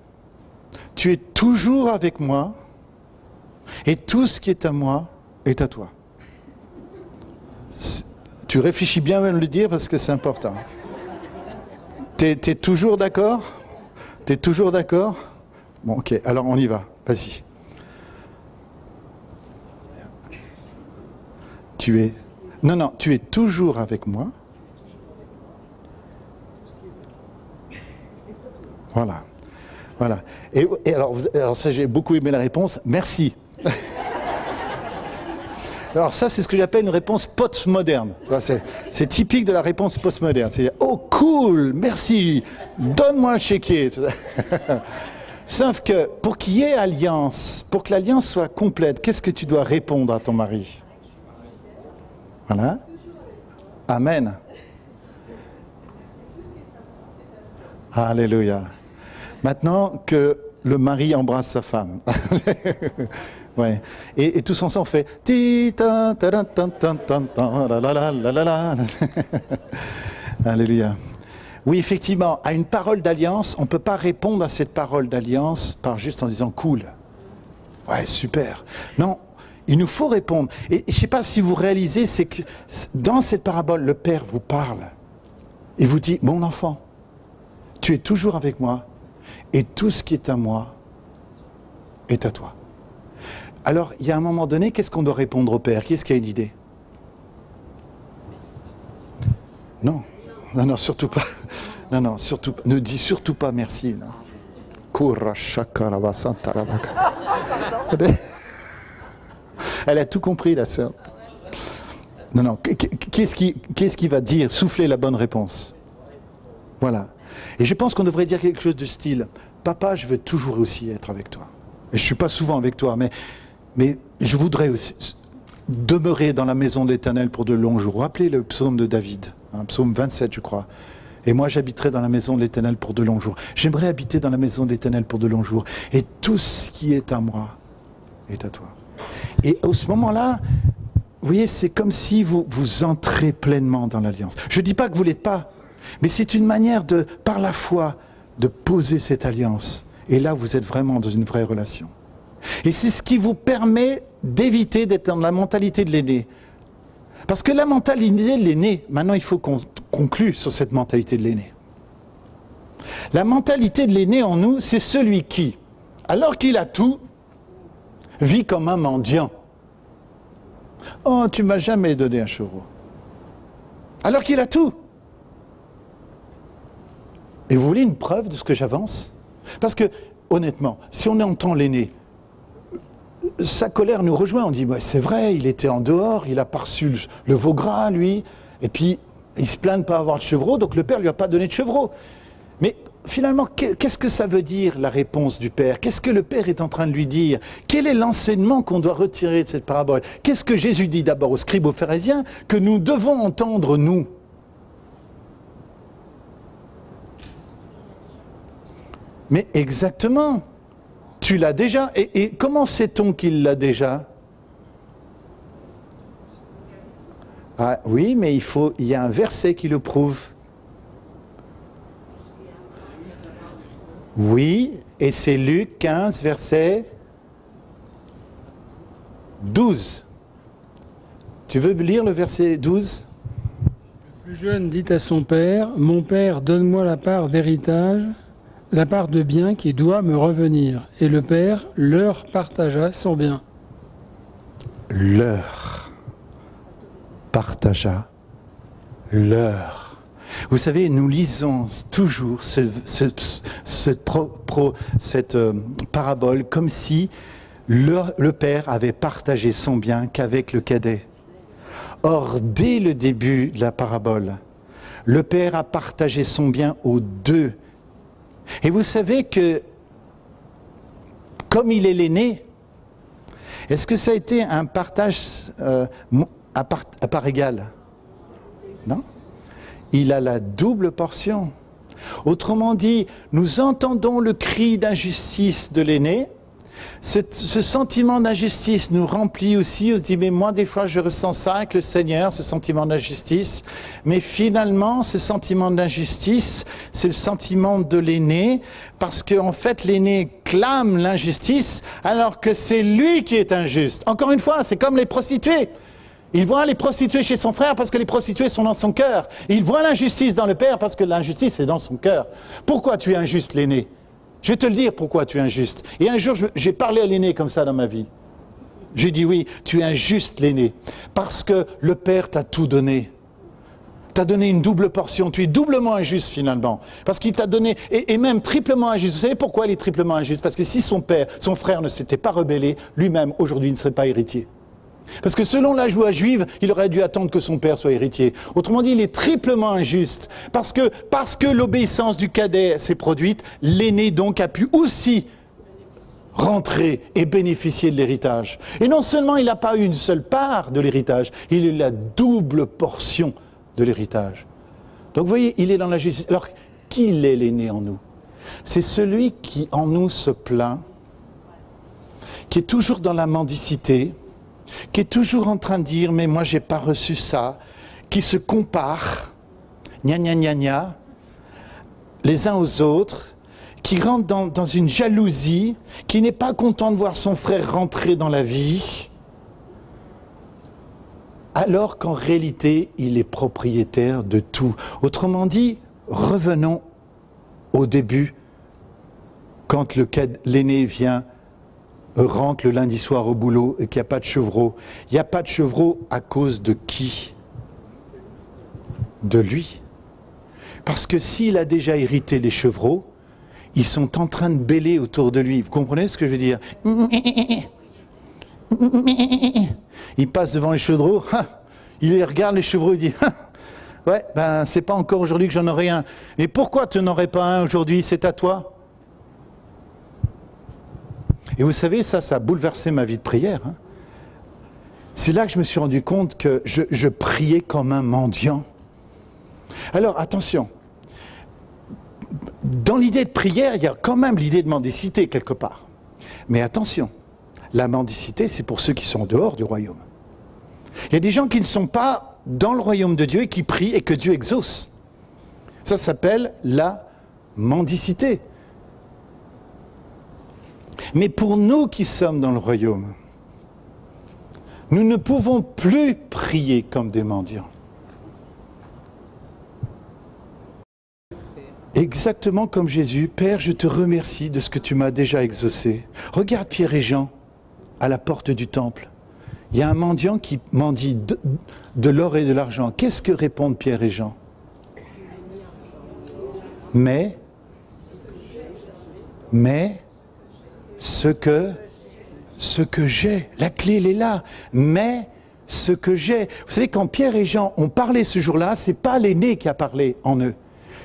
S1: tu es toujours avec moi et tout ce qui est à moi est à toi. Tu réfléchis bien à me le dire parce que c'est important. T'es toujours d'accord? T'es toujours d'accord? Bon, ok, alors on y va, vas-y. Tu es toujours avec moi. Voilà. Voilà. Et alors ça, j'ai beaucoup aimé la réponse. Merci. Alors ça, c'est ce que j'appelle une réponse postmoderne. C'est typique de la réponse postmoderne. C'est oh cool, merci, donne-moi un chéquier. Sauf que pour qu'il y ait alliance, pour que l'alliance soit complète, qu'est-ce que tu dois répondre à ton mari? Voilà. Amen. Alléluia. Maintenant que le mari embrasse sa femme. Ouais. Et tous ensemble on fait Alléluia. Oui, effectivement, à une parole d'alliance, on ne peut pas répondre à cette parole d'alliance par juste en disant cool. Ouais, super. Non. Il nous faut répondre. Et je ne sais pas si vous réalisez, c'est que dans cette parabole, le Père vous parle et vous dit, mon enfant, tu es toujours avec moi et tout ce qui est à moi est à toi. Alors, il y a un moment donné, qu'est-ce qu'on doit répondre au Père? Qui est-ce qui a une idée? Non. Non, non, surtout pas. Non, non, surtout pas. Ne dis surtout pas merci. Non. Elle a tout compris, la sœur. Non, non. Qu'est-ce qui va dire, souffler la bonne réponse? Voilà. Et je pense qu'on devrait dire quelque chose de style, papa, je veux toujours aussi être avec toi. Et je ne suis pas souvent avec toi, mais je voudrais aussi demeurer dans la maison de l'Éternel pour de longs jours. Rappelez le psaume de David, psaume 27 je crois. Et moi j'habiterai dans la maison de l'Éternel pour de longs jours. J'aimerais habiter dans la maison de l'Éternel pour de longs jours. Et tout ce qui est à moi est à toi. Et à ce moment-là, vous voyez, c'est comme si vous entrez pleinement dans l'alliance. Je ne dis pas que vous ne l'êtes pas, mais c'est une manière de, par la foi, de poser cette alliance. Et là, vous êtes vraiment dans une vraie relation. Et c'est ce qui vous permet d'éviter d'être dans la mentalité de l'aîné. Parce que la mentalité de l'aîné, maintenant il faut qu'on conclue sur cette mentalité de l'aîné. La mentalité de l'aîné en nous, c'est celui qui, alors qu'il a tout, vit comme un mendiant. Oh, tu m'as jamais donné un chevreau. Alors qu'il a tout. Et vous voulez une preuve de ce que j'avance? Parce que, honnêtement, si on entend l'aîné, sa colère nous rejoint. On dit, bah, c'est vrai, il était en dehors, il a pas reçu le veau gras, lui, et puis il se plaint de ne pas avoir de chevreau, donc le père ne lui a pas donné de chevreau. Mais finalement, qu'est-ce que ça veut dire, la réponse du père? Qu'est-ce que le père est en train de lui dire? Quel est l'enseignement qu'on doit retirer de cette parabole? Qu'est-ce que Jésus dit d'abord aux scribes, aux pharisiens, que nous devons entendre, nous? Mais exactement. Tu l'as déjà. Et comment sait-on qu'il l'a déjà? Ah oui, mais il y a un verset qui le prouve. Oui, et c'est Luc 15, verset 12. Tu veux lire le verset 12?
S3: Le plus jeune dit à son père, « Mon père, donne-moi la part d'héritage, la part de bien qui doit me revenir. » Et le père leur partagea son bien.
S1: Leur partagea leur. Vous savez, nous lisons toujours cette parabole comme si le père avait partagé son bien qu'avec le cadet. Or, dès le début de la parabole, le père a partagé son bien aux deux. Et vous savez que, comme il est l'aîné, est-ce que ça a été un partage à part égale? Non? Il a la double portion. Autrement dit, nous entendons le cri d'injustice de l'aîné. Ce sentiment d'injustice nous remplit aussi. On se dit, mais moi, des fois, je ressens ça avec le Seigneur, ce sentiment d'injustice. Mais finalement, ce sentiment d'injustice, c'est le sentiment de l'aîné, parce qu'en fait, l'aîné clame l'injustice, alors que c'est lui qui est injuste. Encore une fois, c'est comme les prostituées. Il voit les prostituées chez son frère parce que les prostituées sont dans son cœur. Il voit l'injustice dans le père parce que l'injustice est dans son cœur. Pourquoi tu es injuste, l'aîné? Je vais te le dire pourquoi tu es injuste. Et un jour, j'ai parlé à l'aîné comme ça dans ma vie. J'ai dit oui, tu es injuste, l'aîné, parce que le père t'a tout donné. T'a donné une double portion. Tu es doublement injuste finalement. Parce qu'il t'a donné, et même triplement injuste. Vous savez pourquoi il est triplement injuste? Parce que si son frère ne s'était pas rebellé, lui-même aujourd'hui ne serait pas héritier. Parce que selon la loi juive, il aurait dû attendre que son père soit héritier. Autrement dit, il est triplement injuste. Parce que l'obéissance du cadet s'est produite, l'aîné donc a pu aussi rentrer et bénéficier de l'héritage. Et non seulement il n'a pas eu une seule part de l'héritage, il a eu la double portion de l'héritage. Donc vous voyez, il est dans la justice. Alors, qui est l'aîné en nous? C'est celui qui en nous se plaint, qui est toujours dans la mendicité, qui est toujours en train de dire « mais moi j'ai pas reçu ça », qui se compare, gna gna gna gna, les uns aux autres, qui rentre dans une jalousie, qui n'est pas content de voir son frère rentrer dans la vie, alors qu'en réalité il est propriétaire de tout. Autrement dit, revenons au début, quand l'aîné vient rentre le lundi soir au boulot et qu'il n'y a pas de chevreau. Il n'y a pas de chevreau à cause de qui? De lui. Parce que s'il a déjà hérité les chevreaux, ils sont en train de bêler autour de lui. Vous comprenez ce que je veux dire? Il passe devant les chevreaux, il regarde les chevreaux et dit Ouais, ben c'est pas encore aujourd'hui que j'en aurai un. Mais pourquoi tu n'en aurais pas un aujourd'hui? C'est à toi. Et vous savez, ça a bouleversé ma vie de prière. Hein. C'est là que je me suis rendu compte que je priais comme un mendiant. Alors, attention. Dans l'idée de prière, il y a quand même l'idée de mendicité quelque part. Mais attention, la mendicité, c'est pour ceux qui sont dehors du royaume. Il y a des gens qui ne sont pas dans le royaume de Dieu et qui prient et que Dieu exauce. Ça s'appelle la mendicité. Mais pour nous qui sommes dans le royaume, nous ne pouvons plus prier comme des mendiants. Exactement comme Jésus, Père, je te remercie de ce que tu m'as déjà exaucé. Regarde Pierre et Jean à la porte du temple. Il y a un mendiant qui mendie de l'or et de l'argent. Qu'est-ce que répondent Pierre et Jean? Mais ce que j'ai, la clé elle est là, mais ce que j'ai. Vous savez, quand Pierre et Jean ont parlé ce jour-là, ce n'est pas l'aîné qui a parlé en eux.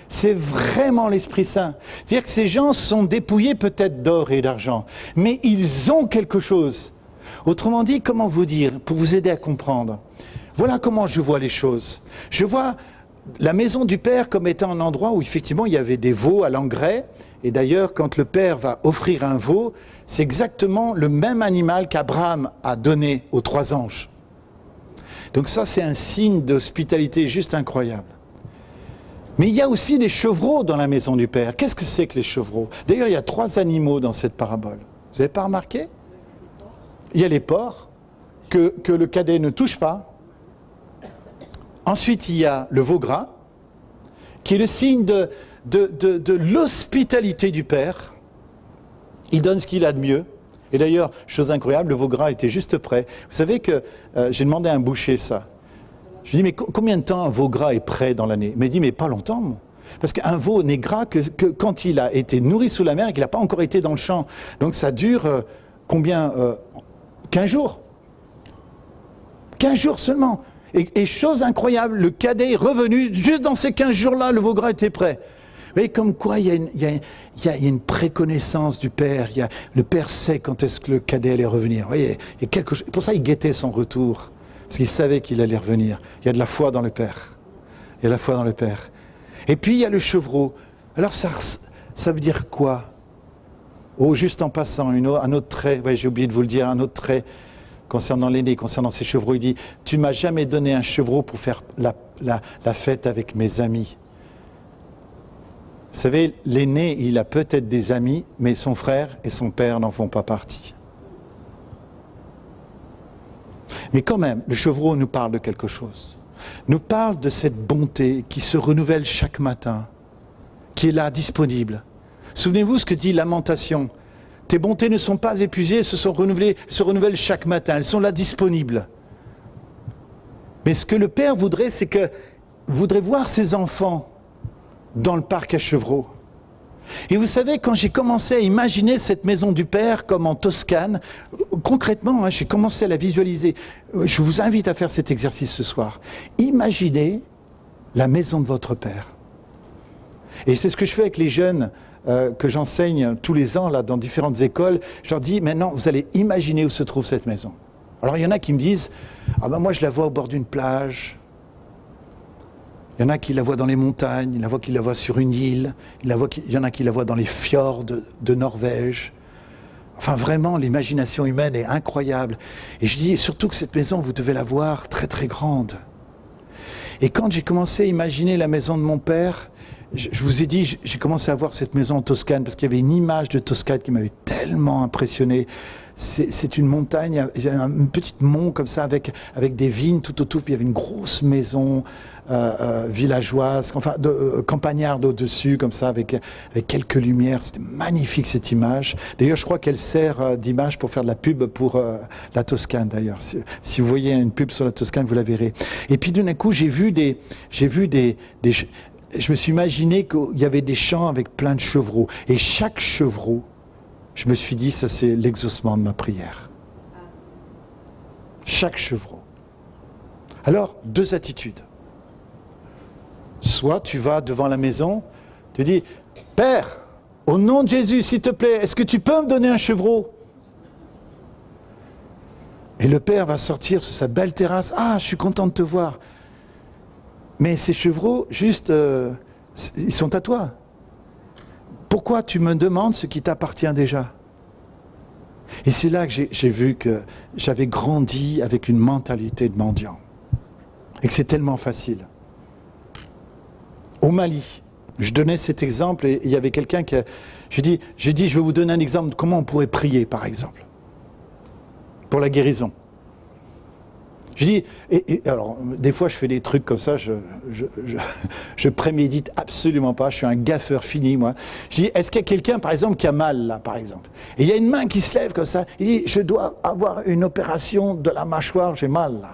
S1: C'est vraiment l'Esprit Saint. C'est-à-dire que ces gens sont dépouillés peut-être d'or et d'argent, mais ils ont quelque chose. Autrement dit, comment vous dire, pour vous aider à comprendre, voilà comment je vois les choses. Je vois la maison du Père comme étant un endroit où effectivement il y avait des veaux à l'engrais, et d'ailleurs quand le Père va offrir un veau, c'est exactement le même animal qu'Abraham a donné aux 3 anges. Donc ça c'est un signe d'hospitalité juste incroyable. Mais il y a aussi des chevreaux dans la maison du Père. Qu'est-ce que c'est que les chevreaux? D'ailleurs, il y a 3 animaux dans cette parabole. Vous n'avez pas remarqué? Il y a les porcs, que le cadet ne touche pas. Ensuite, il y a le veau gras, qui est le signe de l'hospitalité du Père. Il donne ce qu'il a de mieux. Et d'ailleurs, chose incroyable, le veau gras était juste prêt. Vous savez que j'ai demandé à un boucher ça. Je lui dis, mais combien de temps un veau gras est prêt dans l'année? Il m'a dit, mais pas longtemps. Moi. Parce qu'un veau n'est gras que quand il a été nourri sous la mer et qu'il n'a pas encore été dans le champ. Donc ça dure combien 15 jours. 15 jours seulement. Et chose incroyable, le cadet est revenu, juste dans ces 15 jours-là, le veau gras était prêt. Vous voyez, comme quoi il y a une préconnaissance du Père. Le Père sait quand est-ce que le cadet allait revenir. Vous voyez, il y a quelque chose, pour ça il guettait son retour. Parce qu'il savait qu'il allait revenir. Il y a de la foi dans le Père. Il y a de la foi dans le Père. Et puis il y a le chevreau. Alors ça veut dire quoi? Oh, juste en passant, un autre trait, ouais, j'ai oublié de vous le dire, un autre trait concernant l'aîné, concernant ces chevreaux. Il dit, tu m'as jamais donné un chevreau pour faire la fête avec mes amis. Vous savez, l'aîné, il a peut-être des amis, mais son frère et son père n'en font pas partie. Mais quand même, le chevreau nous parle de quelque chose. Nous parle de cette bonté qui se renouvelle chaque matin, qui est là, disponible. Souvenez-vous ce que dit Lamentation. Tes bontés ne sont pas épuisées, elles se renouvellent chaque matin, elles sont là, disponibles. Mais ce que le Père voudrait, c'est que voudrait voir ses enfants dans le parc à chevreaux. Et vous savez, quand j'ai commencé à imaginer cette maison du Père comme en Toscane, concrètement, hein, j'ai commencé à la visualiser. Je vous invite à faire cet exercice ce soir. Imaginez la maison de votre Père. Et c'est ce que je fais avec les jeunes que j'enseigne tous les ans là, dans différentes écoles. Je leur dis, maintenant, vous allez imaginer où se trouve cette maison. Alors, il y en a qui me disent, ah ben moi, je la vois au bord d'une plage. Il y en a qui la voient dans les montagnes, il y en a qui la voient sur une île, il y en a qui la voient dans les fjords de Norvège. Enfin, vraiment, l'imagination humaine est incroyable. Et je dis surtout que cette maison, vous devez la voir très très grande. Et quand j'ai commencé à imaginer la maison de mon père, je vous ai dit, j'ai commencé à voir cette maison en Toscane, parce qu'il y avait une image de Toscane qui m'avait tellement impressionné. C'est une montagne, il y a un petit mont comme ça, avec des vignes tout autour, puis il y avait une grosse maison villageoise, enfin campagnarde au-dessus, comme ça, avec quelques lumières. C'était magnifique cette image. D'ailleurs, je crois qu'elle sert d'image pour faire de la pub pour la Toscane, d'ailleurs. Si vous voyez une pub sur la Toscane, vous la verrez. Et puis d'un coup, je me suis imaginé qu'il y avait des champs avec plein de chevreaux. Et chaque chevreau, je me suis dit, ça c'est l'exaucement de ma prière. Chaque chevreau. Alors, 2 attitudes. Soit tu vas devant la maison, tu dis, Père, au nom de Jésus, s'il te plaît, est-ce que tu peux me donner un chevreau? Et le Père va sortir sur sa belle terrasse. Ah, je suis content de te voir. Mais ces chevreaux, juste, ils sont à toi. Pourquoi tu me demandes ce qui t'appartient déjà? Et c'est là que j'ai vu que j'avais grandi avec une mentalité de mendiant. Et que c'est tellement facile. Au Mali, je donnais cet exemple et il y avait quelqu'un qui... J'ai dit, je vais vous donner un exemple de comment on pourrait prier, par exemple. Pour la guérison. Je dis, alors, des fois, je fais des trucs comme ça, je prémédite absolument pas, je suis un gaffeur fini, moi. Je dis, est-ce qu'il y a quelqu'un, par exemple, qui a mal, là, par exemple? Et il y a une main qui se lève comme ça, il dit, je dois avoir une opération de la mâchoire, j'ai mal, là.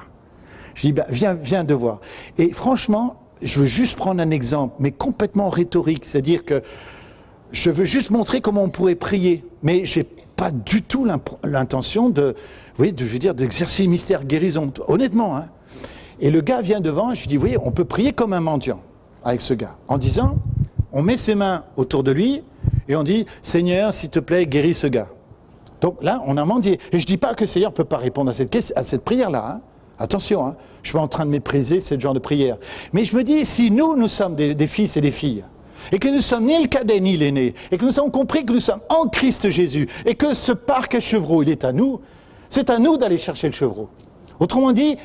S1: Je dis, ben, viens de voir. Et franchement, je veux juste prendre un exemple, mais complètement rhétorique, c'est-à-dire que je veux juste montrer comment on pourrait prier, mais j'ai pas du tout l'intention de, vous voyez, je veux dire, d'exercer le mystère guérison, honnêtement. Hein. Et le gars vient devant, et je dis, vous voyez, on peut prier comme un mendiant avec ce gars, en disant, on met ses mains autour de lui, et on dit, Seigneur, s'il te plaît, guéris ce gars. Donc là, on a mendié. Et je dis pas que le Seigneur ne peut pas répondre à cette prière-là. Hein. Attention, hein, je suis pas en train de mépriser ce genre de prière. Mais je me dis, si nous sommes des fils et des filles, et que nous sommes ni le cadet ni l'aîné, et que nous avons compris que nous sommes en Christ Jésus, et que ce parc à chevreau, il est à nous, c'est à nous d'aller chercher le chevreau. Autrement dit,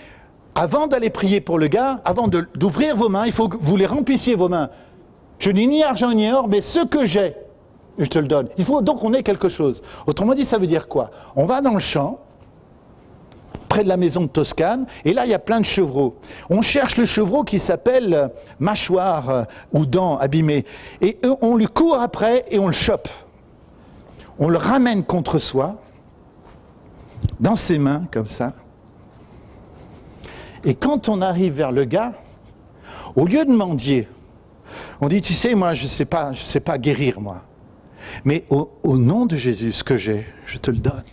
S1: avant d'aller prier pour le gars, avant d'ouvrir vos mains, il faut que vous les remplissiez vos mains. Je n'ai ni argent ni or, mais ce que j'ai, je te le donne. Il faut donc qu'on ait quelque chose. Autrement dit, ça veut dire quoi? On va dans le champ, près de la maison de Toscane, et là il y a plein de chevreaux. On cherche le chevreau qui s'appelle mâchoire ou dent abîmée, et on lui court après et on le chope. On le ramène contre soi, dans ses mains, comme ça. Et quand on arrive vers le gars, au lieu de mendier, on dit, tu sais, moi je sais pas guérir, moi. Mais au nom de Jésus, ce que j'ai, je te le donne.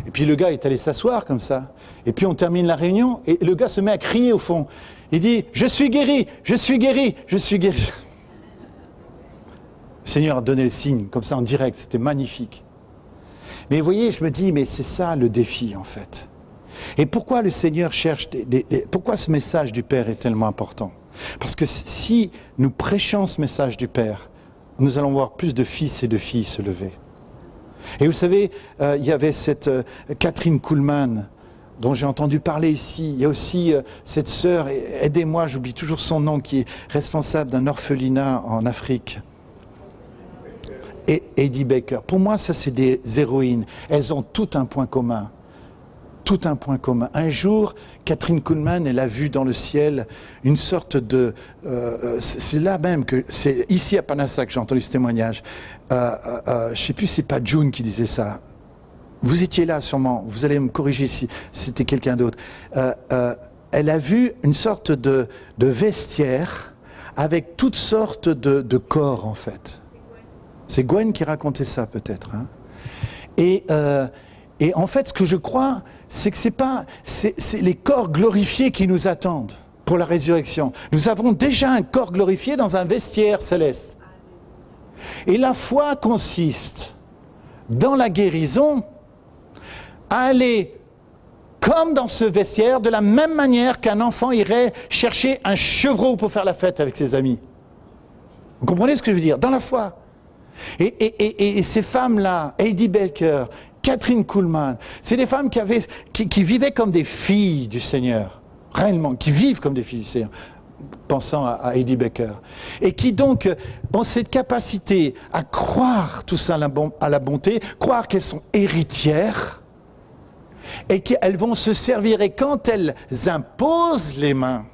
S1: Et puis le gars est allé s'asseoir comme ça. Et puis on termine la réunion et le gars se met à crier au fond. Il dit, je suis guéri, je suis guéri, je suis guéri. Le Seigneur a donné le signe, comme ça en direct, c'était magnifique. Mais vous voyez, je me dis, mais c'est ça le défi en fait. Et pourquoi le Seigneur cherche pourquoi ce message du Père est tellement important? Parce que si nous prêchons ce message du Père, nous allons voir plus de fils et de filles se lever. Et vous savez, il y avait cette Catherine Kuhlman, dont j'ai entendu parler ici. Il y a aussi cette sœur, aidez-moi, j'oublie toujours son nom, qui est responsable d'un orphelinat en Afrique. Et Eddie Baker. Pour moi, ça c'est des héroïnes. Elles ont tout un point commun. Tout un point commun. Un jour, Catherine Kuhlman, elle a vu dans le ciel une sorte de... c'est là même que... C'est ici à Panassa que j'ai entendu ce témoignage. Je ne sais plus si c'est pas June qui disait ça. Vous étiez là sûrement. Vous allez me corriger si c'était quelqu'un d'autre. Elle a vu une sorte de vestiaire avec toutes sortes de corps en fait. C'est Gwen qui racontait ça peut-être. Hein. Et en fait, ce que je crois, c'est que c'est les corps glorifiés qui nous attendent pour la résurrection. Nous avons déjà un corps glorifié dans un vestiaire céleste. Et la foi consiste dans la guérison à aller comme dans ce vestiaire de la même manière qu'un enfant irait chercher un chevreau pour faire la fête avec ses amis. Vous comprenez ce que je veux dire? Dans la foi. Et ces femmes-là, Heidi Baker, Catherine Kuhlman, c'est des femmes qui vivaient comme des filles du Seigneur, réellement, qui vivent comme des filles du Seigneur, pensant à Heidi Baker, et qui donc ont cette capacité à croire tout ça à la bonté, croire qu'elles sont héritières, et qu'elles vont se servir, et quand elles imposent les mains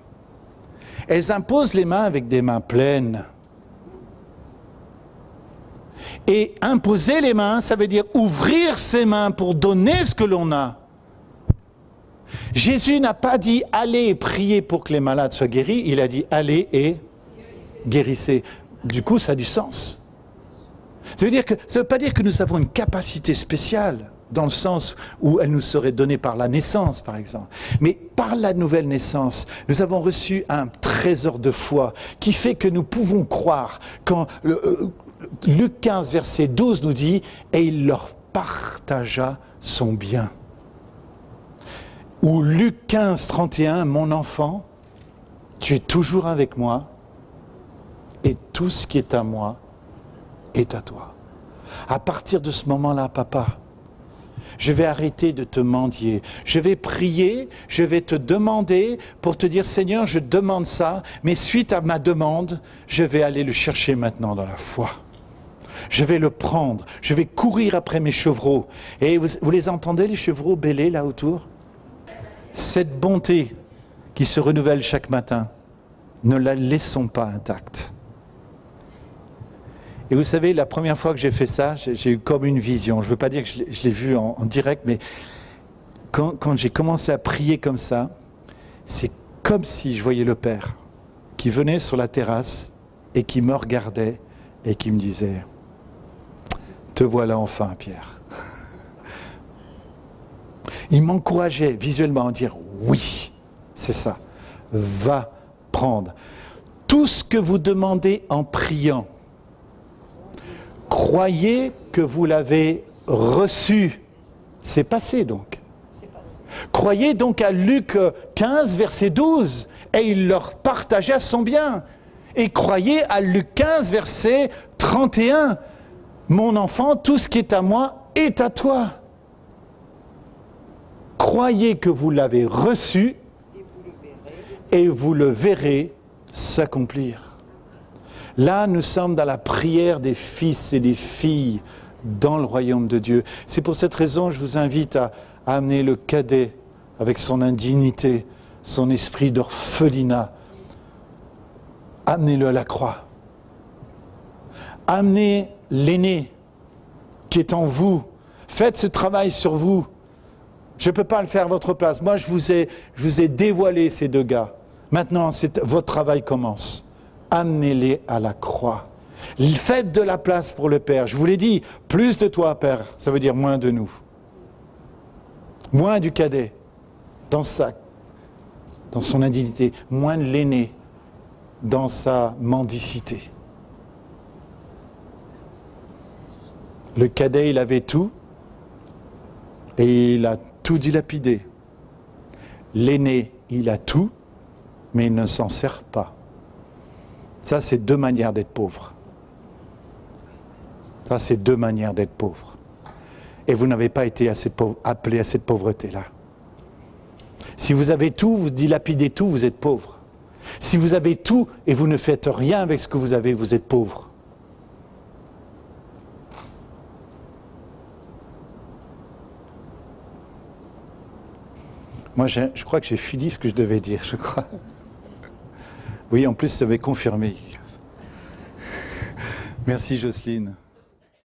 S1: avec des mains pleines. Et imposer les mains, ça veut dire ouvrir ses mains pour donner ce que l'on a. Jésus n'a pas dit « allez et priez pour que les malades soient guéris », il a dit « allez et guérissez ». Du coup, ça a du sens. Ça veut pas dire que nous avons une capacité spéciale. dans le sens où elle nous serait donnée par la naissance, par exemple. Mais par la nouvelle naissance, nous avons reçu un trésor de foi qui fait que nous pouvons croire quand Luc 15, verset 12 nous dit « Et il leur partagea son bien ». Ou Luc 15, 31, « Mon enfant, tu es toujours avec moi et tout ce qui est à moi est à toi. » À partir de ce moment-là, papa, je vais arrêter de te mendier. Je vais prier, je vais te demander pour te dire, Seigneur, je demande ça, mais suite à ma demande, je vais aller le chercher maintenant dans la foi. Je vais le prendre, je vais courir après mes chevreaux. Et vous les entendez, les chevreaux bêler là autour? Cette bonté qui se renouvelle chaque matin, ne la laissons pas intacte. Et vous savez, la première fois que j'ai fait ça, j'ai eu comme une vision. Je ne veux pas dire que je l'ai vu en direct, mais quand j'ai commencé à prier comme ça, c'est comme si je voyais le Père qui venait sur la terrasse et qui me regardait et qui me disait « Te voilà enfin, Pierre ». Il m'encourageait visuellement à dire « Oui, c'est ça, va prendre tout ce que vous demandez en priant. » Croyez que vous l'avez reçu. C'est passé donc. Croyez donc à Luc 15, verset 12. Et il leur partagea son bien. Et croyez à Luc 15, verset 31. Mon enfant, tout ce qui est à moi est à toi. Croyez que vous l'avez reçu et vous le verrez s'accomplir. Là, nous sommes dans la prière des fils et des filles dans le royaume de Dieu. C'est pour cette raison que je vous invite à amener le cadet avec son indignité, son esprit d'orphelinat. Amenez-le à la croix. Amenez l'aîné qui est en vous. Faites ce travail sur vous. Je ne peux pas le faire à votre place. Moi, je vous ai dévoilé ces deux gars. Maintenant, votre travail commence. Amenez-les à la croix. Faites de la place pour le Père. Je vous l'ai dit, plus de toi, Père, ça veut dire moins de nous. Moins du cadet, dans son indignité. Moins de l'aîné, dans sa mendicité. Le cadet, il avait tout, et il a tout dilapidé. L'aîné, il a tout, mais il ne s'en sert pas. Ça, c'est deux manières d'être pauvre. Ça, c'est deux manières d'être pauvre. Et vous n'avez pas été appelé à cette pauvreté-là. Si vous avez tout, vous dilapidez tout, vous êtes pauvre. Si vous avez tout et vous ne faites rien avec ce que vous avez, vous êtes pauvre. Moi, je crois que j'ai fini ce que je devais dire, je crois. Oui, en plus, ça m'est confirmé. Merci Jocelyne.